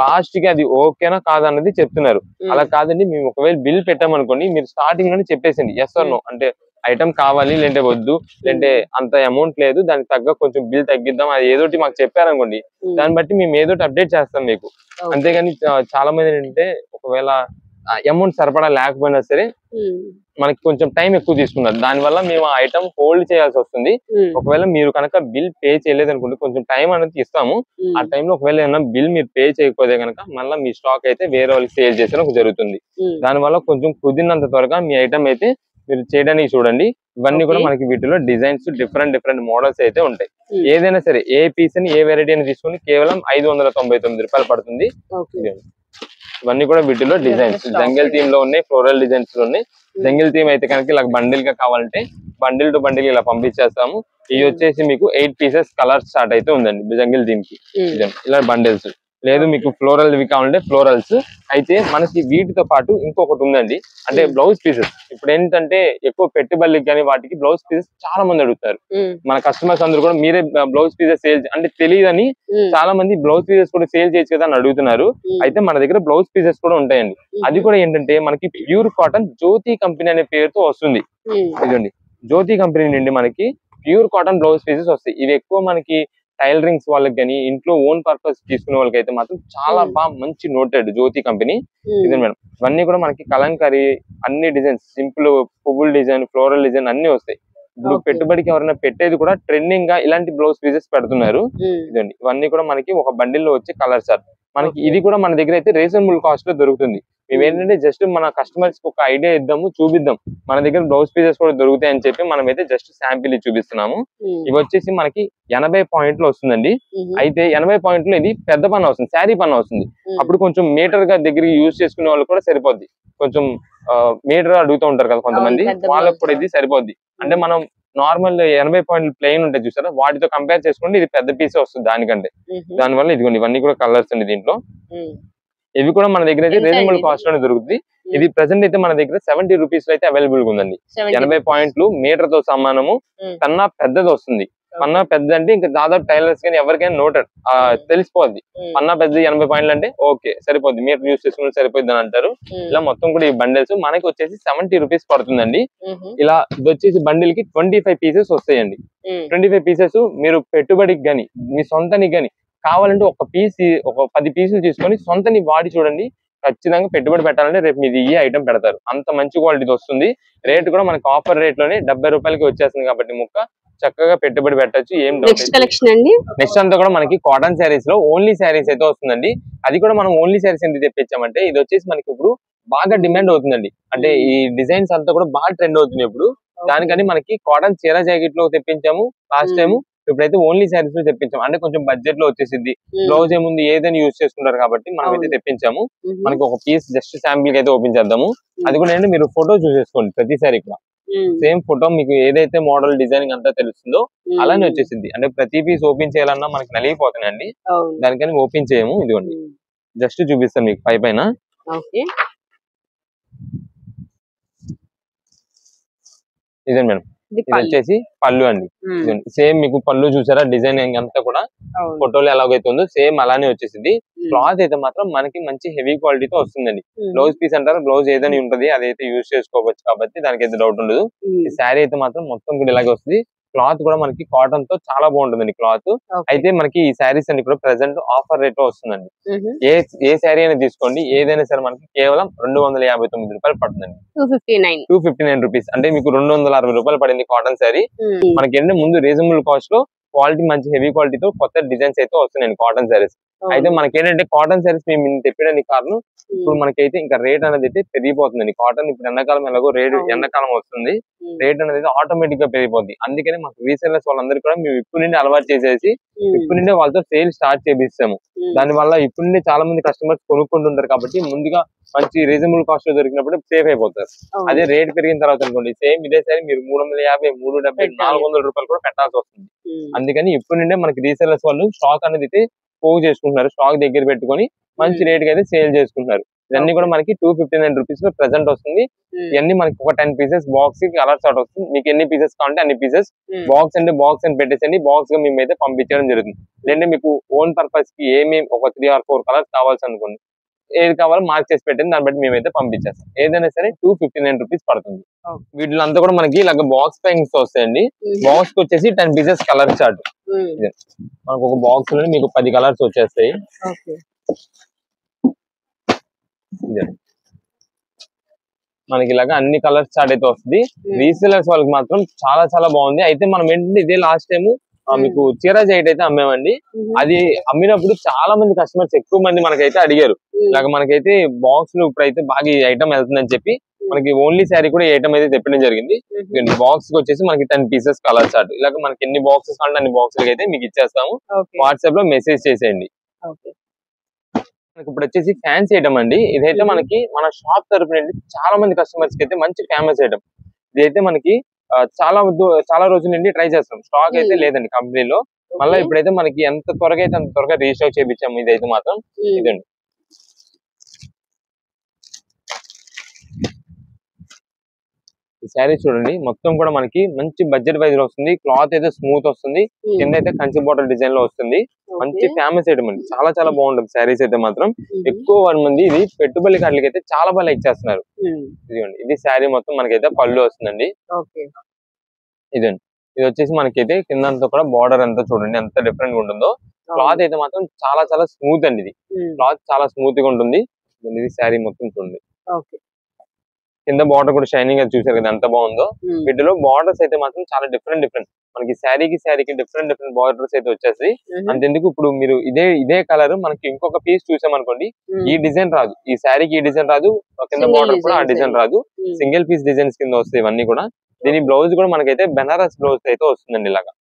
లాస్ట్ కి అది ఓకేనా కాదన్నది చెప్తున్నారు. అలా కాదండి, మేము ఒకవేళ బిల్ పెట్టామనుకోండి, మీరు స్టార్టింగ్ లోనే చెప్పేసింది ఎస్ ఆర్ నో, అంటే ఐటమ్ కావాలి లేదంటే వద్దు, లేదంటే అంత అమౌంట్ లేదు, దానికి తగ్గ కొంచెం బిల్ తగ్గిద్దాం, అది ఏదోటి మాకు చెప్పారనుకోండి, దాన్ని బట్టి మేము ఏదోటి అప్డేట్ చేస్తాం మీకు. అంతేగాని చాలా మంది ఏంటంటే ఒకవేళ అమౌంట్ సరిపడా లేకపోయినా సరే మనకి కొంచెం టైం ఎక్కువ తీసుకున్నారు, దానివల్ల మేము ఆ ఐటమ్ హోల్డ్ చేయాల్సి వస్తుంది. ఒకవేళ మీరు కనుక బిల్ పే చేయలేదు అనుకుంటే కొంచెం టైం అనేది ఇస్తాము. ఆ టైంలో ఒకవేళ ఏమైనా బిల్ మీరు పే చేయకపోతే కనుక మళ్ళీ మీ స్టాక్ అయితే వేరే వాళ్ళకి సేల్ చేసడం జరుగుతుంది. దానివల్ల కొంచెం కుదిరినంత త్వరగా మీ ఐటమ్ అయితే మీరు చేయడానికి చూడండి. ఇవన్నీ కూడా మనకి వీటిలో డిజైన్స్ డిఫరెంట్ మోడల్స్ అయితే ఉంటాయి. ఏదైనా సరే ఏ పీస్ అని ఏ వెరైటీ అని తీసుకుని కేవలం 599 రూపాయలు పడుతుంది. ఇవన్నీ కూడా వీటిలో డిజైన్స్ జంగిల్ థీమ్ లో ఉన్నాయి, ఫ్లోరల్ డిజైన్స్ లో ఉన్నాయి. జంగిల్ థీమ్ అయితే కనుక ఇలా బండిల్ గా కావాలంటే బండిల్ టు బండిల్ ఇలా పంపించేస్తాము. ఇవి వచ్చేసి మీకు 8 పీసెస్ కలర్ స్టార్ట్ అయితే ఉందండి జంగిల్ థీమ్ కి. ఇలా బండిల్స్ లేదు, మీకు ఫ్లోరల్ ఇవి కావాలంటే ఫ్లోరల్స్. అయితే మనకి వీటితో పాటు ఇంకొకటి ఉందండి, అంటే బ్లౌజ్ పీసెస్. ఇప్పుడు ఏంటంటే ఎక్కువ పెట్టుబడికి కానీ వాటికి బ్లౌజ్ పీసెస్ చాలా మంది అడుగుతారు. మన కస్టమర్స్ అందరూ కూడా మీరే బ్లౌజ్ పీసెస్ సేల్ అంటే తెలియదని చాలా మంది బ్లౌజ్ పీసెస్ కూడా సేల్ చేయొచ్చు కదా అని అడుగుతున్నారు. అయితే మన దగ్గర బ్లౌజ్ పీసెస్ కూడా ఉంటాయండి. అది కూడా ఏంటంటే మనకి ప్యూర్ కాటన్ జ్యోతి కంపెనీ అనే పేరుతో వస్తుంది. ఇదండి జ్యోతి కంపెనీ నుండి మనకి ప్యూర్ కాటన్ బ్లౌజ్ పీసెస్ వస్తాయి. ఇవి ఎక్కువ మనకి టైలరింగ్స్ వాళ్ళకి కానీ ఇంట్లో ఓన్ పర్పస్ తీసుకునే వాళ్ళకి అయితే మాత్రం చాలా బాగా మంచి నోటెడ్ జ్యోతి కంపెనీ. ఇది మేడం ఇవన్నీ కూడా మనకి కలంకారీ అన్ని డిజైన్స్, సింపుల్ పువ్వుల డిజైన్, ఫ్లోరల్ డిజైన్ అన్ని వస్తాయి. ఇప్పుడు పెట్టుబడికి ఎవరైనా పెట్టేది కూడా ట్రెండింగ్ గా ఇలాంటి బ్లౌజ్ పీసెస్ పెడుతున్నారు. ఇదండి ఇవన్నీ కూడా మనకి ఒక బండిల్ లో వచ్చే కలర్ సార్. మనకి ఇది కూడా మన దగ్గర అయితే రీజనబుల్ కాస్ట్ లో దొరుకుతుంది. మేమేంటంటే జస్ట్ మన కస్టమర్స్ కి ఒక ఐడియా ఇద్దాము, చూపిద్దాం మన దగ్గర బ్లౌజ్ పీసెస్ కూడా దొరుకుతాయి అని చెప్పి మనం అయితే జస్ట్ శాంపిల్ చూపిస్తున్నాము. ఇవి వచ్చేసి మనకి 80 పాయింట్లు వస్తుందండి. అయితే 80 పాయింట్లు ఇది పెద్ద పన్ను వస్తుంది, శారీ పన్ను వస్తుంది. అప్పుడు కొంచెం మీటర్ గా దగ్గరికి యూజ్ చేసుకునే వాళ్ళు కూడా సరిపోద్ది. కొంచెం మీటర్ అడుగుతూ ఉంటారు కదా కొంతమంది, వాళ్ళకి కూడా ఇది సరిపోద్ది. అంటే మనం నార్మల్ 80 పాయింట్లు ప్లెయిన్ ఉంటాయి చూసారా, వాటితో కంపేర్ చేసుకుంటే ఇది పెద్ద పీసే వస్తుంది దానికంటే. దానివల్ల ఇదిగోండి ఇవన్నీ కూడా కలర్స్ అండి దీంట్లో. ఇవి కూడా మన దగ్గర అయితే రీజనబుల్ కాస్ట్ లోనే దొరుకుతుంది. ఇది ప్రెసెంట్ అయితే మన దగ్గర 70 రూపీస్ లో అయితే అవైలబుల్ గా ఉందండి. 80 పాయింట్లు మీటర్ తో సమానము. కన్నా పెద్దది వస్తుంది. పన్నా పెద్ద అంటే ఇంకా దాదాపు టైలర్స్ కానీ ఎవరికైనా నోటెడ్ తెలిసిపోద్ది. పన్నా పెద్ద 80 పాయింట్లు అంటే ఓకే సరిపోద్ది, మీటర్ యూస్ చేసుకుంటే సరిపోద్ది అని అంటారు. ఇలా మొత్తం కూడా ఈ బండిల్స్ మనకి వచ్చేసి 70 రూపీస్ పడుతుందండి. ఇలా ఇది వచ్చేసి బండిల్ కి 25 పీసెస్ వస్తాయండి. 25 పీసెస్ మీరు పెట్టుబడికి గాని మీ సొంతానికి గాని కావాలంటే ఒక 10 పీసులు తీసుకొని సొంతని వాడి చూడండి. ఖచ్చితంగా పెట్టుబడి పెట్టాలంటే రేపు మీది ఈ ఐటమ్ పెడతారు. అంత మంచి క్వాలిటీ వస్తుంది. రేట్ కూడా మనకి ఆఫర్ రేట్ లోనే 70 రూపాయలకి వచ్చేస్తుంది కాబట్టి ముక్క చక్కగా పెట్టుబడి పెట్టచ్చు. ఏం నెక్స్ట్ అంతా కూడా మనకి కాటన్ శారీస్ లో ఓన్లీ శారీస్ అయితే వస్తుందండి. అది కూడా మనం ఓన్లీ శారీస్ ఎందుకు తెప్పించామంటే ఇది వచ్చేసి మనకి ఇప్పుడు బాగా డిమాండ్ అవుతుందండి. అంటే ఈ డిజైన్స్ అంతా కూడా బాగా ట్రెండ్ అవుతుంది ఇప్పుడు. దానికని మనకి కాటన్ చీర జాకెట్ లో తెప్పించాము లాస్ట్ టైం. ఇప్పుడైతే ఓన్లీ శారీస్ లో తెప్పించాము. అంటే కొంచెం బడ్జెట్ లో వచ్చేసింది. బ్లౌజ్ ఏముంది ఏదైనా యూజ్ చేసుకుంటారు కాబట్టి మనం అయితే తెప్పించాము. మనకి ఒక పీస్ జస్ట్ శాంపిల్ కి అయితే ఓపెన్ చేద్దాము. అది కూడా ఏంటంటే మీరు ఫోటో చూసేసుకోండి ప్రతిసారి కూడా సేమ్ ఫోటో మీకు ఏదైతే మోడల్ డిజైనింగ్ అంతా తెలుస్తుందో అలానే వచ్చేసింది. అంటే ప్రతి పీస్ ఓపెన్ చేయాలన్నా మనకి నలిగిపోతున్నాయండి. దానికని ఓపెన్ చేయము. ఇదిగోండి జస్ట్ చూపిస్తాను మీకు పైన. ఇదే మేడం ఇది వచ్చేసి పళ్ళు అండి. సేమ్ మీకు పళ్ళు చూసారా డిజైనింగ్ అంతా కూడా ఫోటోలు ఎలాగైతే ఉందో సేమ్ అలానే వచ్చేసింది. క్లాత్ అయితే మాత్రం మనకి మంచి హెవీ క్వాలిటీతో వస్తుందండి. బ్లౌజ్ పీస్ అంటారు, బ్లౌజ్ ఏదైనా ఉంటుంది అదైతే యూజ్ చేసుకోవచ్చు కాబట్టి దానికి అయితే డౌట్ ఉండదు. ఈ శారీ అయితే మాత్రం మొత్తం కూడా ఇలాగే వస్తుంది. క్లాత్ కూడా మనకి కాటన్ తో చాలా బాగుంటుందండి క్లాత్. అయితే మనకి ఈ శారీస్ అన్ని కూడా ప్రెసెంట్ ఆఫర్ రేట్ లో వస్తుందండి. ఏ శారీ అయినా తీసుకోండి ఏదైనా సరే మనకి కేవలం 259 రూపాయలు పడుతుందండి. 259 రూపీస్ అంటే మీకు 260 రూపాయలు పడింది కాటన్ శారీ. మనకి ఏంటంటే ముందు రీజనబుల్ కాస్ట్ లో క్వాలిటీ మంచి హెవీ క్వాలిటీతో కొత్త డిజైన్స్ అయితే వస్తున్నాయండి కాటన్ శారీస్. అయితే మనకి ఏంటంటే కాటన్ శారీస్ మేము తెప్పడానికి కారణం ఇప్పుడు మనకైతే ఇంకా రేట్ అనేది అయితే పెరిగిపోతుందండి. కాటన్ ఇప్పుడు ఎండాకాలం ఎలాగో రేట్ ఎండాకాలం వస్తుంది, రేట్ అనేది ఆటోమేటిక్ గా పెరిగిపోద్ది. అందుకని మాకు రీసెల్లర్స్ వాళ్ళందరూ కూడా మేము ఇప్పుడు నుండి అలవాటు చేసేసి ఇప్పుడు నుండే వాళ్ళతో సేల్ స్టార్ట్ చేపిస్తాము. దాని వల్ల ఇప్పుడు నుండి చాలా మంది కస్టమర్స్ కొనుక్కుంటుంటారు కాబట్టి ముందుగా మంచి రీజనబుల్ కాస్ట్ లో దొరికినప్పుడు సేఫ్ అయిపోతారు. అదే రేట్ పెరిగిన తర్వాత అనుకోండి సేమ్ ఇదే సరే మీరు 350, 370, 400 రూపాయలు కూడా పెట్టాల్సి వస్తుంది. అందుకని ఇప్పుడు నుండే మనకి రీసెల్లర్స్ వాళ్ళు స్టాక్ అనేది అయితే పోగు చేసుకుంటున్నారు, స్టాక్ దగ్గర పెట్టుకొని మంచి రేట్ కి అయితే సేల్ చేసుకుంటున్నారు. ఇవన్నీ కూడా మనకి 259 రూపీస్ లో ప్రెసెంట్ వస్తుంది. ఇవన్నీ మనకి ఒక 10 పీసెస్ బాక్స్ కి కలర్ షార్ట్ వస్తుంది. మీకు ఎన్ని పీసెస్ కావాలంటే అన్ని పీసెస్ బాక్స్ అంటే బాక్స్ అని పెట్టేసండి, బాక్స్ గా మేము అయితే పంపించడం జరుగుతుంది. లేదంటే మీకు ఓన్ పర్పస్ కి ఏమేమి ఒక 3 or 4 కలర్స్ కావాల్సి అనుకోండి, ఏది కావాలో మార్క్ చేసి పెట్టండి, దాన్ని బట్టి మేమైతే పంపించేస్తాం. ఏదైనా సరే 259 రూపీస్ పడుతుంది. వీటిలో అంతా కూడా మనకి ఇలాగ బాక్స్ ప్యాకింగ్స్ వస్తాయండి. బాక్స్ కి వచ్చేసి 10 పీసెస్ కలర్ చార్ట్. మనకు ఒక బాక్స్ లో మీకు 10 కలర్స్ వచ్చేస్తాయి. మనకి ఇలాగా అన్ని కలర్స్ చార్ట్ అయితే వస్తుంది. రీసెలర్స్ వాళ్ళకి మాత్రం చాలా చాలా బాగుంది. అయితే మనం ఏంటంటే ఇదే లాస్ట్ టైం మీకు చీర జైట్ అయితే అమ్మామండి. అది అమ్మినప్పుడు చాలా మంది కస్టమర్స్ ఎక్కువ మంది మనకైతే అడిగారు, ఇలాగ మనకైతే బాక్స్ లో ఇప్పుడైతే బాగా ఈ ఐటమ్ వెళ్తుందని చెప్పి మనకి ఓన్లీ శారీ కూడా ఈ ఐటమ్ అయితే తెప్పడం జరిగింది. బాక్స్ కి వచ్చేసి మనకి 10 పీసెస్ కలర్ చార్ట్. ఇలాగ మనకి ఎన్ని బాక్సెస్ కావాలంటే అన్ని బాక్సులకి అయితే మీకు ఇచ్చేస్తాము. వాట్సాప్ లో మెసేజ్ చేసేయండి. మనకి ఇప్పుడు వచ్చేసి ఫ్యాన్సీ ఐటమ్ అండి. ఇదైతే మనకి మన షాప్ తరపు నుండి చాలా మంది కస్టమర్స్ కి అయితే మంచి ఫేమస్ ఐటమ్. ఇదైతే మనకి చాలా రోజుల నుండి ట్రై చేస్తాం, స్టాక్ అయితే లేదండి కంపెనీలో. మళ్ళీ ఇప్పుడైతే మనకి ఎంత త్వరగా అయితే అంత త్వరగా రీస్టాక్ చేయించాము. ఇదైతే మాత్రం ఇదండి. ఈ శారీ చూడండి, మొత్తం కూడా మనకి మంచి బడ్జెట్ వైజ్ లో వస్తుంది. క్లాత్ అయితే స్మూత్ వస్తుంది, కింద అయితే కంచి బోర్డర్ డిజైన్ లో వస్తుంది. మంచి ఫేమస్ ఐటమ్ అండి, చాలా చాలా బాగుంటుంది శారీస్ అయితే మాత్రం. ఎక్కువ మంది ఇది పెట్టుబడి కాట్లకి అయితే చాలా బాగా లైక్ చేస్తున్నారు. ఇదిగోండి, ఇది శారీ మొత్తం మనకైతే పళ్ళు వస్తుందండి. ఇదండి, ఇది వచ్చేసి మనకైతే కింద అంతా కూడా బార్డర్ అంతా చూడండి ఎంత డిఫరెంట్ గా ఉంటుందో. క్లాత్ అయితే మాత్రం చాలా చాలా స్మూత్ అండి. ఇది క్లాత్ చాలా స్మూత్ గా ఉంటుంది. ఇది శారీ మొత్తం చూడండి, కింద బార్డర్ కూడా షైనింగ్ గా చూసారు కదా ఎంత బాగుందో. వీటిలో బార్డర్స్ అయితే మాత్రం చాలా డిఫరెంట్ మనకి శారీకి డిఫరెంట్ బార్డర్స్ అయితే వచ్చేసి. అంతెందుకు ఇప్పుడు మీరు ఇదే కలర్ మనకి ఇంకొక పీస్ చూసామనుకోండి, ఈ డిజైన్ రాదు, ఈ శారీకి ఈ డిజైన్ రాదు, కింద బార్డర్ కూడా ఆ డిజైన్ రాదు, సింగిల్ పీస్ డిజైన్స్ కింద వస్తాయి ఇవన్నీ కూడా. దీని బ్లౌజ్ కూడా మనకైతే బెనారస్ బ్లౌజ్ అయితే వస్తుందండి. ఇలాగా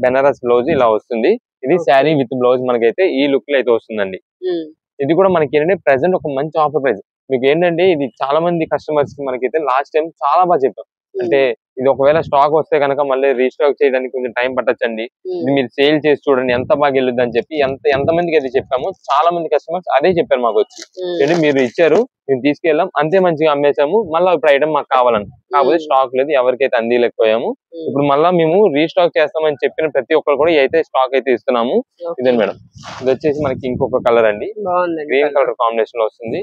బెనారస్ బ్లౌజ్ ఇలా వస్తుంది. ఇది శారీ విత్ బ్లౌజ్ మనకైతే ఈ లుక్ లో అయితే వస్తుందండి. ఇది కూడా మనకి ఏంటంటే ప్రెసెంట్ ఒక మంచి ఆఫర్ ప్రైస్. మీకు ఏంటంటే ఇది చాలా మంది కస్టమర్స్ కి మనకైతే లాస్ట్ టైం చాలా బాగా చెప్పాం. అంటే ఇది ఒకవేళ స్టాక్ వస్తే కనుక మళ్ళీ రీస్టాక్ చేయడానికి కొంచెం టైం పట్టొచ్చండి, ఇది మీరు సేల్ చేసి చూడండి ఎంత బాగా వెళ్ళుద్ది అని చెప్పి ఎంత మందికి అది చెప్పాము. చాలా మంది కస్టమర్స్ అదే చెప్పారు మాకు వచ్చి, అంటే మీరు ఇచ్చారు మేము తీసుకెళ్ళాం అంతే మంచిగా అమ్మేసాము, మళ్ళీ ఇప్పుడు ఐటమ్ మాకు కావాలని. కాకపోతే స్టాక్ లేదు, ఎవరికైతే అందిలేకపోయాము. ఇప్పుడు మళ్ళీ మేము రీస్టాక్ చేస్తామని చెప్పిన ప్రతి ఒక్కరు కూడా అయితే స్టాక్ అయితే ఇస్తున్నాము. ఇదే మేడం, ఇది వచ్చేసి మనకి ఇంకొక కలర్ అండి, గ్రీన్ కలర్ కాంబినేషన్ లో వస్తుంది.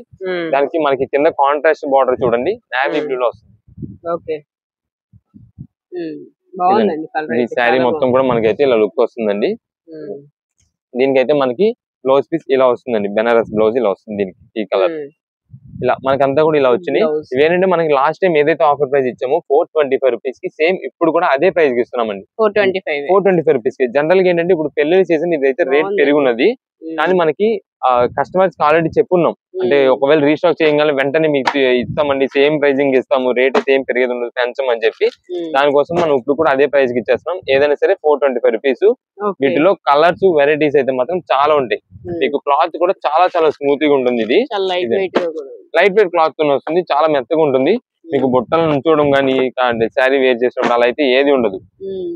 దానికి మనకి కింద కాంట్రాస్ట్ బార్డర్ చూడండి నేవీ బ్లూ లో వస్తుంది. ఈ శారీ మొత్తం కూడా మనకైతే ఇలా లుక్ వస్తుందండి. దీనికైతే మనకి బ్లౌజ్ పీస్ ఇలా వస్తుందండి, బెనారస్ బ్లౌజ్ ఇలా వస్తుంది దీనికి. ఈ కలర్ ఇలా మనకంతా కూడా ఇలా వచ్చినాయి. ఇవేంటంటే మనకి లాస్ట్ టైం ఏదైతే ఆఫర్ ప్రైస్ ఇచ్చామో 425 రూపీస్ కి సేమ్ ఇప్పుడు కూడా అదే ప్రైస్ కి ఇస్తున్నామండి. 425 రూపీస్ కి. జనరల్ గా ఏంటంటే ఇప్పుడు పెళ్లి సీజన్ ఇదైతే రేట్ పెరిగి ఉన్నది, కానీ మనకి కస్టమర్స్ కి ఆల్రెడీ చెప్పున్నాం, అంటే ఒకవేళ రీస్టాక్ చేయగానే వెంటనే మీకు ఇస్తామండి, సేమ్ ప్రైజింగ్ ఇస్తాము, రేట్ అయితే ఏం పెరిగేది ఉండదు, పెంచమని చెప్పి. దానికోసం మనం ఇప్పుడు కూడా అదే ప్రైస్ కి ఇచ్చేస్తున్నాం. ఏదైనా సరే 425 రూపీస్. వీటిలో కలర్స్ వెరైటీస్ అయితే మాత్రం చాలా ఉంటాయి. మీకు క్లాత్ కూడా చాలా చాలా స్మూత్ గా ఉంటుంది. ఇది లైట్ వెయిట్ క్లాత్ తో వస్తుంది, చాలా మెత్తగా ఉంటుంది. మీకు బుట్టలు నుంచోవడం కానీ శారీ వేర్ చేసినప్పుడు అలా అయితే ఏది ఉండదు.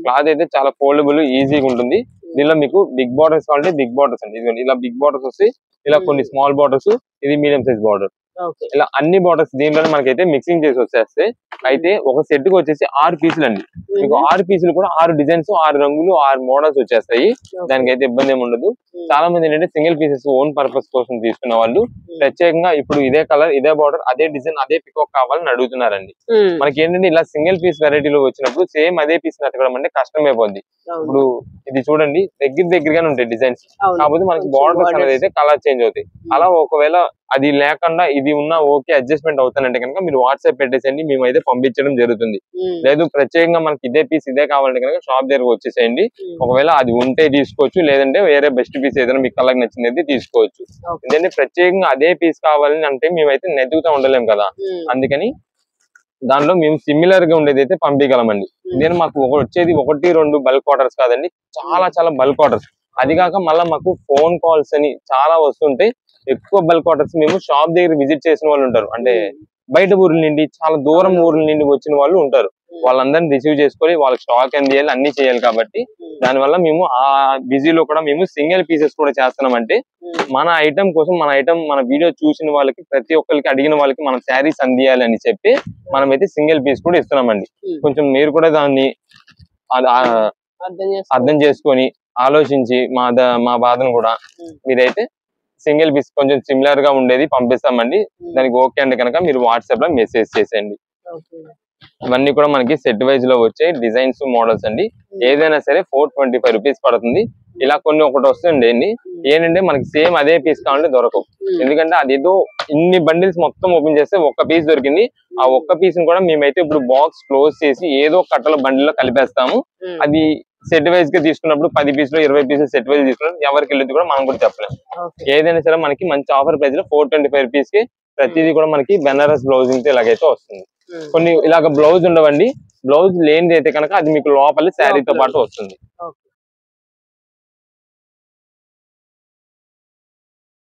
క్లాత్ అయితే చాలా ఫోల్డబుల్ ఈజీగా ఉంటుంది. దీనిలో మీకు బిగ్ బార్డర్స్ కావాలంటే బిగ్ బార్డర్స్ అండి, ఇదిగోండి ఇలా బిగ్ బార్డర్స్ వస్తాయి, ఇలా కొన్ని స్మాల్ బార్డర్స్, ఇది మీడియం సైజ్ బార్డర్, ఇలా అన్ని బార్డర్స్ దీంట్లోనే మనకైతే మిక్సింగ్ చేసి వచ్చేస్తాయి. అయితే ఒక సెట్ కి వచ్చేసి 6 పీసులు అండి. మీకు 6 పీసులు కూడా 6 డిజైన్స్, 6 రంగులు, 6 మోడల్స్ వచ్చేస్తాయి. దానికైతే ఇబ్బంది ఏమి ఉండదు. చాలా మంది ఏంటంటే సింగిల్ పీసెస్ ఓన్ పర్పస్ కోసం తీసుకున్న వాళ్ళు ప్రత్యేకంగా ఇప్పుడు ఇదే కలర్, ఇదే బార్డర్, అదే డిజైన్, అదే పికాక్ కావాలని అడుగుతున్నారండి. మనకి ఏంటంటే ఇలా సింగిల్ పీస్ వెరైటీలో వచ్చినప్పుడు సేమ్ అదే పీస్ నచ్చడం అంటే కష్టం అయిపోద్ది. ఇప్పుడు ఇది చూడండి దగ్గరగానే ఉంటాయి డిజైన్స్, కాకపోతే మనకి బార్డర్స్ అనేది అయితే కలర్ చేంజ్ అవుతాయి. అలా ఒకవేళ అది లేకుండా ఇది ఉన్న ఓకే అడ్జస్ట్మెంట్ అవుతానంటే కనుక మీరు వాట్సాప్ పెట్టేసేయండి, మేమైతే పంపించడం జరుగుతుంది. లేదు ప్రత్యేకంగా మనకి ఇదే పీస్ ఇదే కావాలంటే కనుక షాప్ దగ్గరకు వచ్చేసేయండి. ఒకవేళ అది ఉంటే తీసుకోవచ్చు, లేదంటే వేరే బెస్ట్ పీస్ ఏదైనా మీకు కలర్ నచ్చింది తీసుకోవచ్చు. ఎందుకంటే ప్రత్యేకంగా అదే పీస్ కావాలని అంటే మేమైతే నెతుకుతా ఉండలేం కదా, అందుకని దాంట్లో మేము సిమిలర్ గా ఉండేది అయితే పంపించగలమండి. నేను మాకు వచ్చేది 1-2 బల్క్ ఆర్డర్స్ కాదండి, చాలా బల్క్ ఆర్డర్స్. అది కాక మళ్ళీ మాకు ఫోన్ కాల్స్ అని చాలా వస్తుంటాయి. ఎక్కువ బల్క్ ఆర్డర్స్ మేము షాప్ దగ్గర విజిట్ చేసిన వాళ్ళు ఉంటారు, అంటే బయట ఊర్ల నుండి చాలా దూరం ఊర్ల నుండి వచ్చిన వాళ్ళు ఉంటారు. వాళ్ళందరినీ రిసీవ్ చేసుకొని వాళ్ళకి స్టాక్ అందియాలి, అన్ని చేయాలి. కాబట్టి దానివల్ల మేము ఆ బిజీలో కూడా మేము సింగిల్ పీసెస్ కూడా చేస్తున్నామంటే మన ఐటమ్ కోసం మన వీడియో చూసిన వాళ్ళకి ప్రతి ఒక్కరికి అడిగిన వాళ్ళకి మనం శారీస్ అందియాలి అని చెప్పి మనమైతే సింగిల్ పీస్ కూడా ఇస్తున్నామండి. కొంచెం మీరు కూడా దాన్ని అర్థం చేసుకొని ఆలోచించి మా బాధను కూడా మీరైతే సింగిల్ పీస్ కొంచెం సిమిలర్ గా ఉండేది పంపిస్తామండి. దానికి ఓకే అంటే కనుక మీరు వాట్సాప్ లో మెసేజ్ చేసేయండి. ఇవన్నీ కూడా మనకి సెట్ వైజ్ లో వచ్చే డిజైన్స్ మోడల్స్ అండి. ఏదైనా సరే 425 రూపీస్ పడుతుంది. ఇలా కొన్ని ఒకటి వస్తుంది ఏంటంటే మనకి సేమ్ అదే పీస్ కావాలంటే దొరకవు. ఎందుకంటే అదేదో ఇన్ని బండిల్స్ మొత్తం ఓపెన్ చేస్తే ఒక్క పీస్ దొరికింది. ఆ ఒక్క పీస్ కూడా మేమైతే ఇప్పుడు బాక్స్ క్లోజ్ చేసి ఏదో కట్టల బండిలో కలిపేస్తాము. అది సెట్ వైజ్ గా తీసుకున్నప్పుడు 10 పీసులు 20 పీసులు సెట్ వైజ్ తీసుకున్నాం, ఎవరికి వెళ్ళేది కూడా మనం కూడా చెప్పలేము. ఏదైనా సరే మనకి మంచి ఆఫర్ ప్రైస్ లో 425 రూపీస్ కి ప్రతిదీ కూడా మనకి బెనారస్ బ్లౌజింగ్ తో ఇలాగైతే వస్తుంది. కొన్ని ఇలాగ బ్లౌజ్ ఉండవండి, బ్లౌజ్ లేనిది అయితే కనుక అది మీకు లోపల శారీతో పాటు వస్తుంది.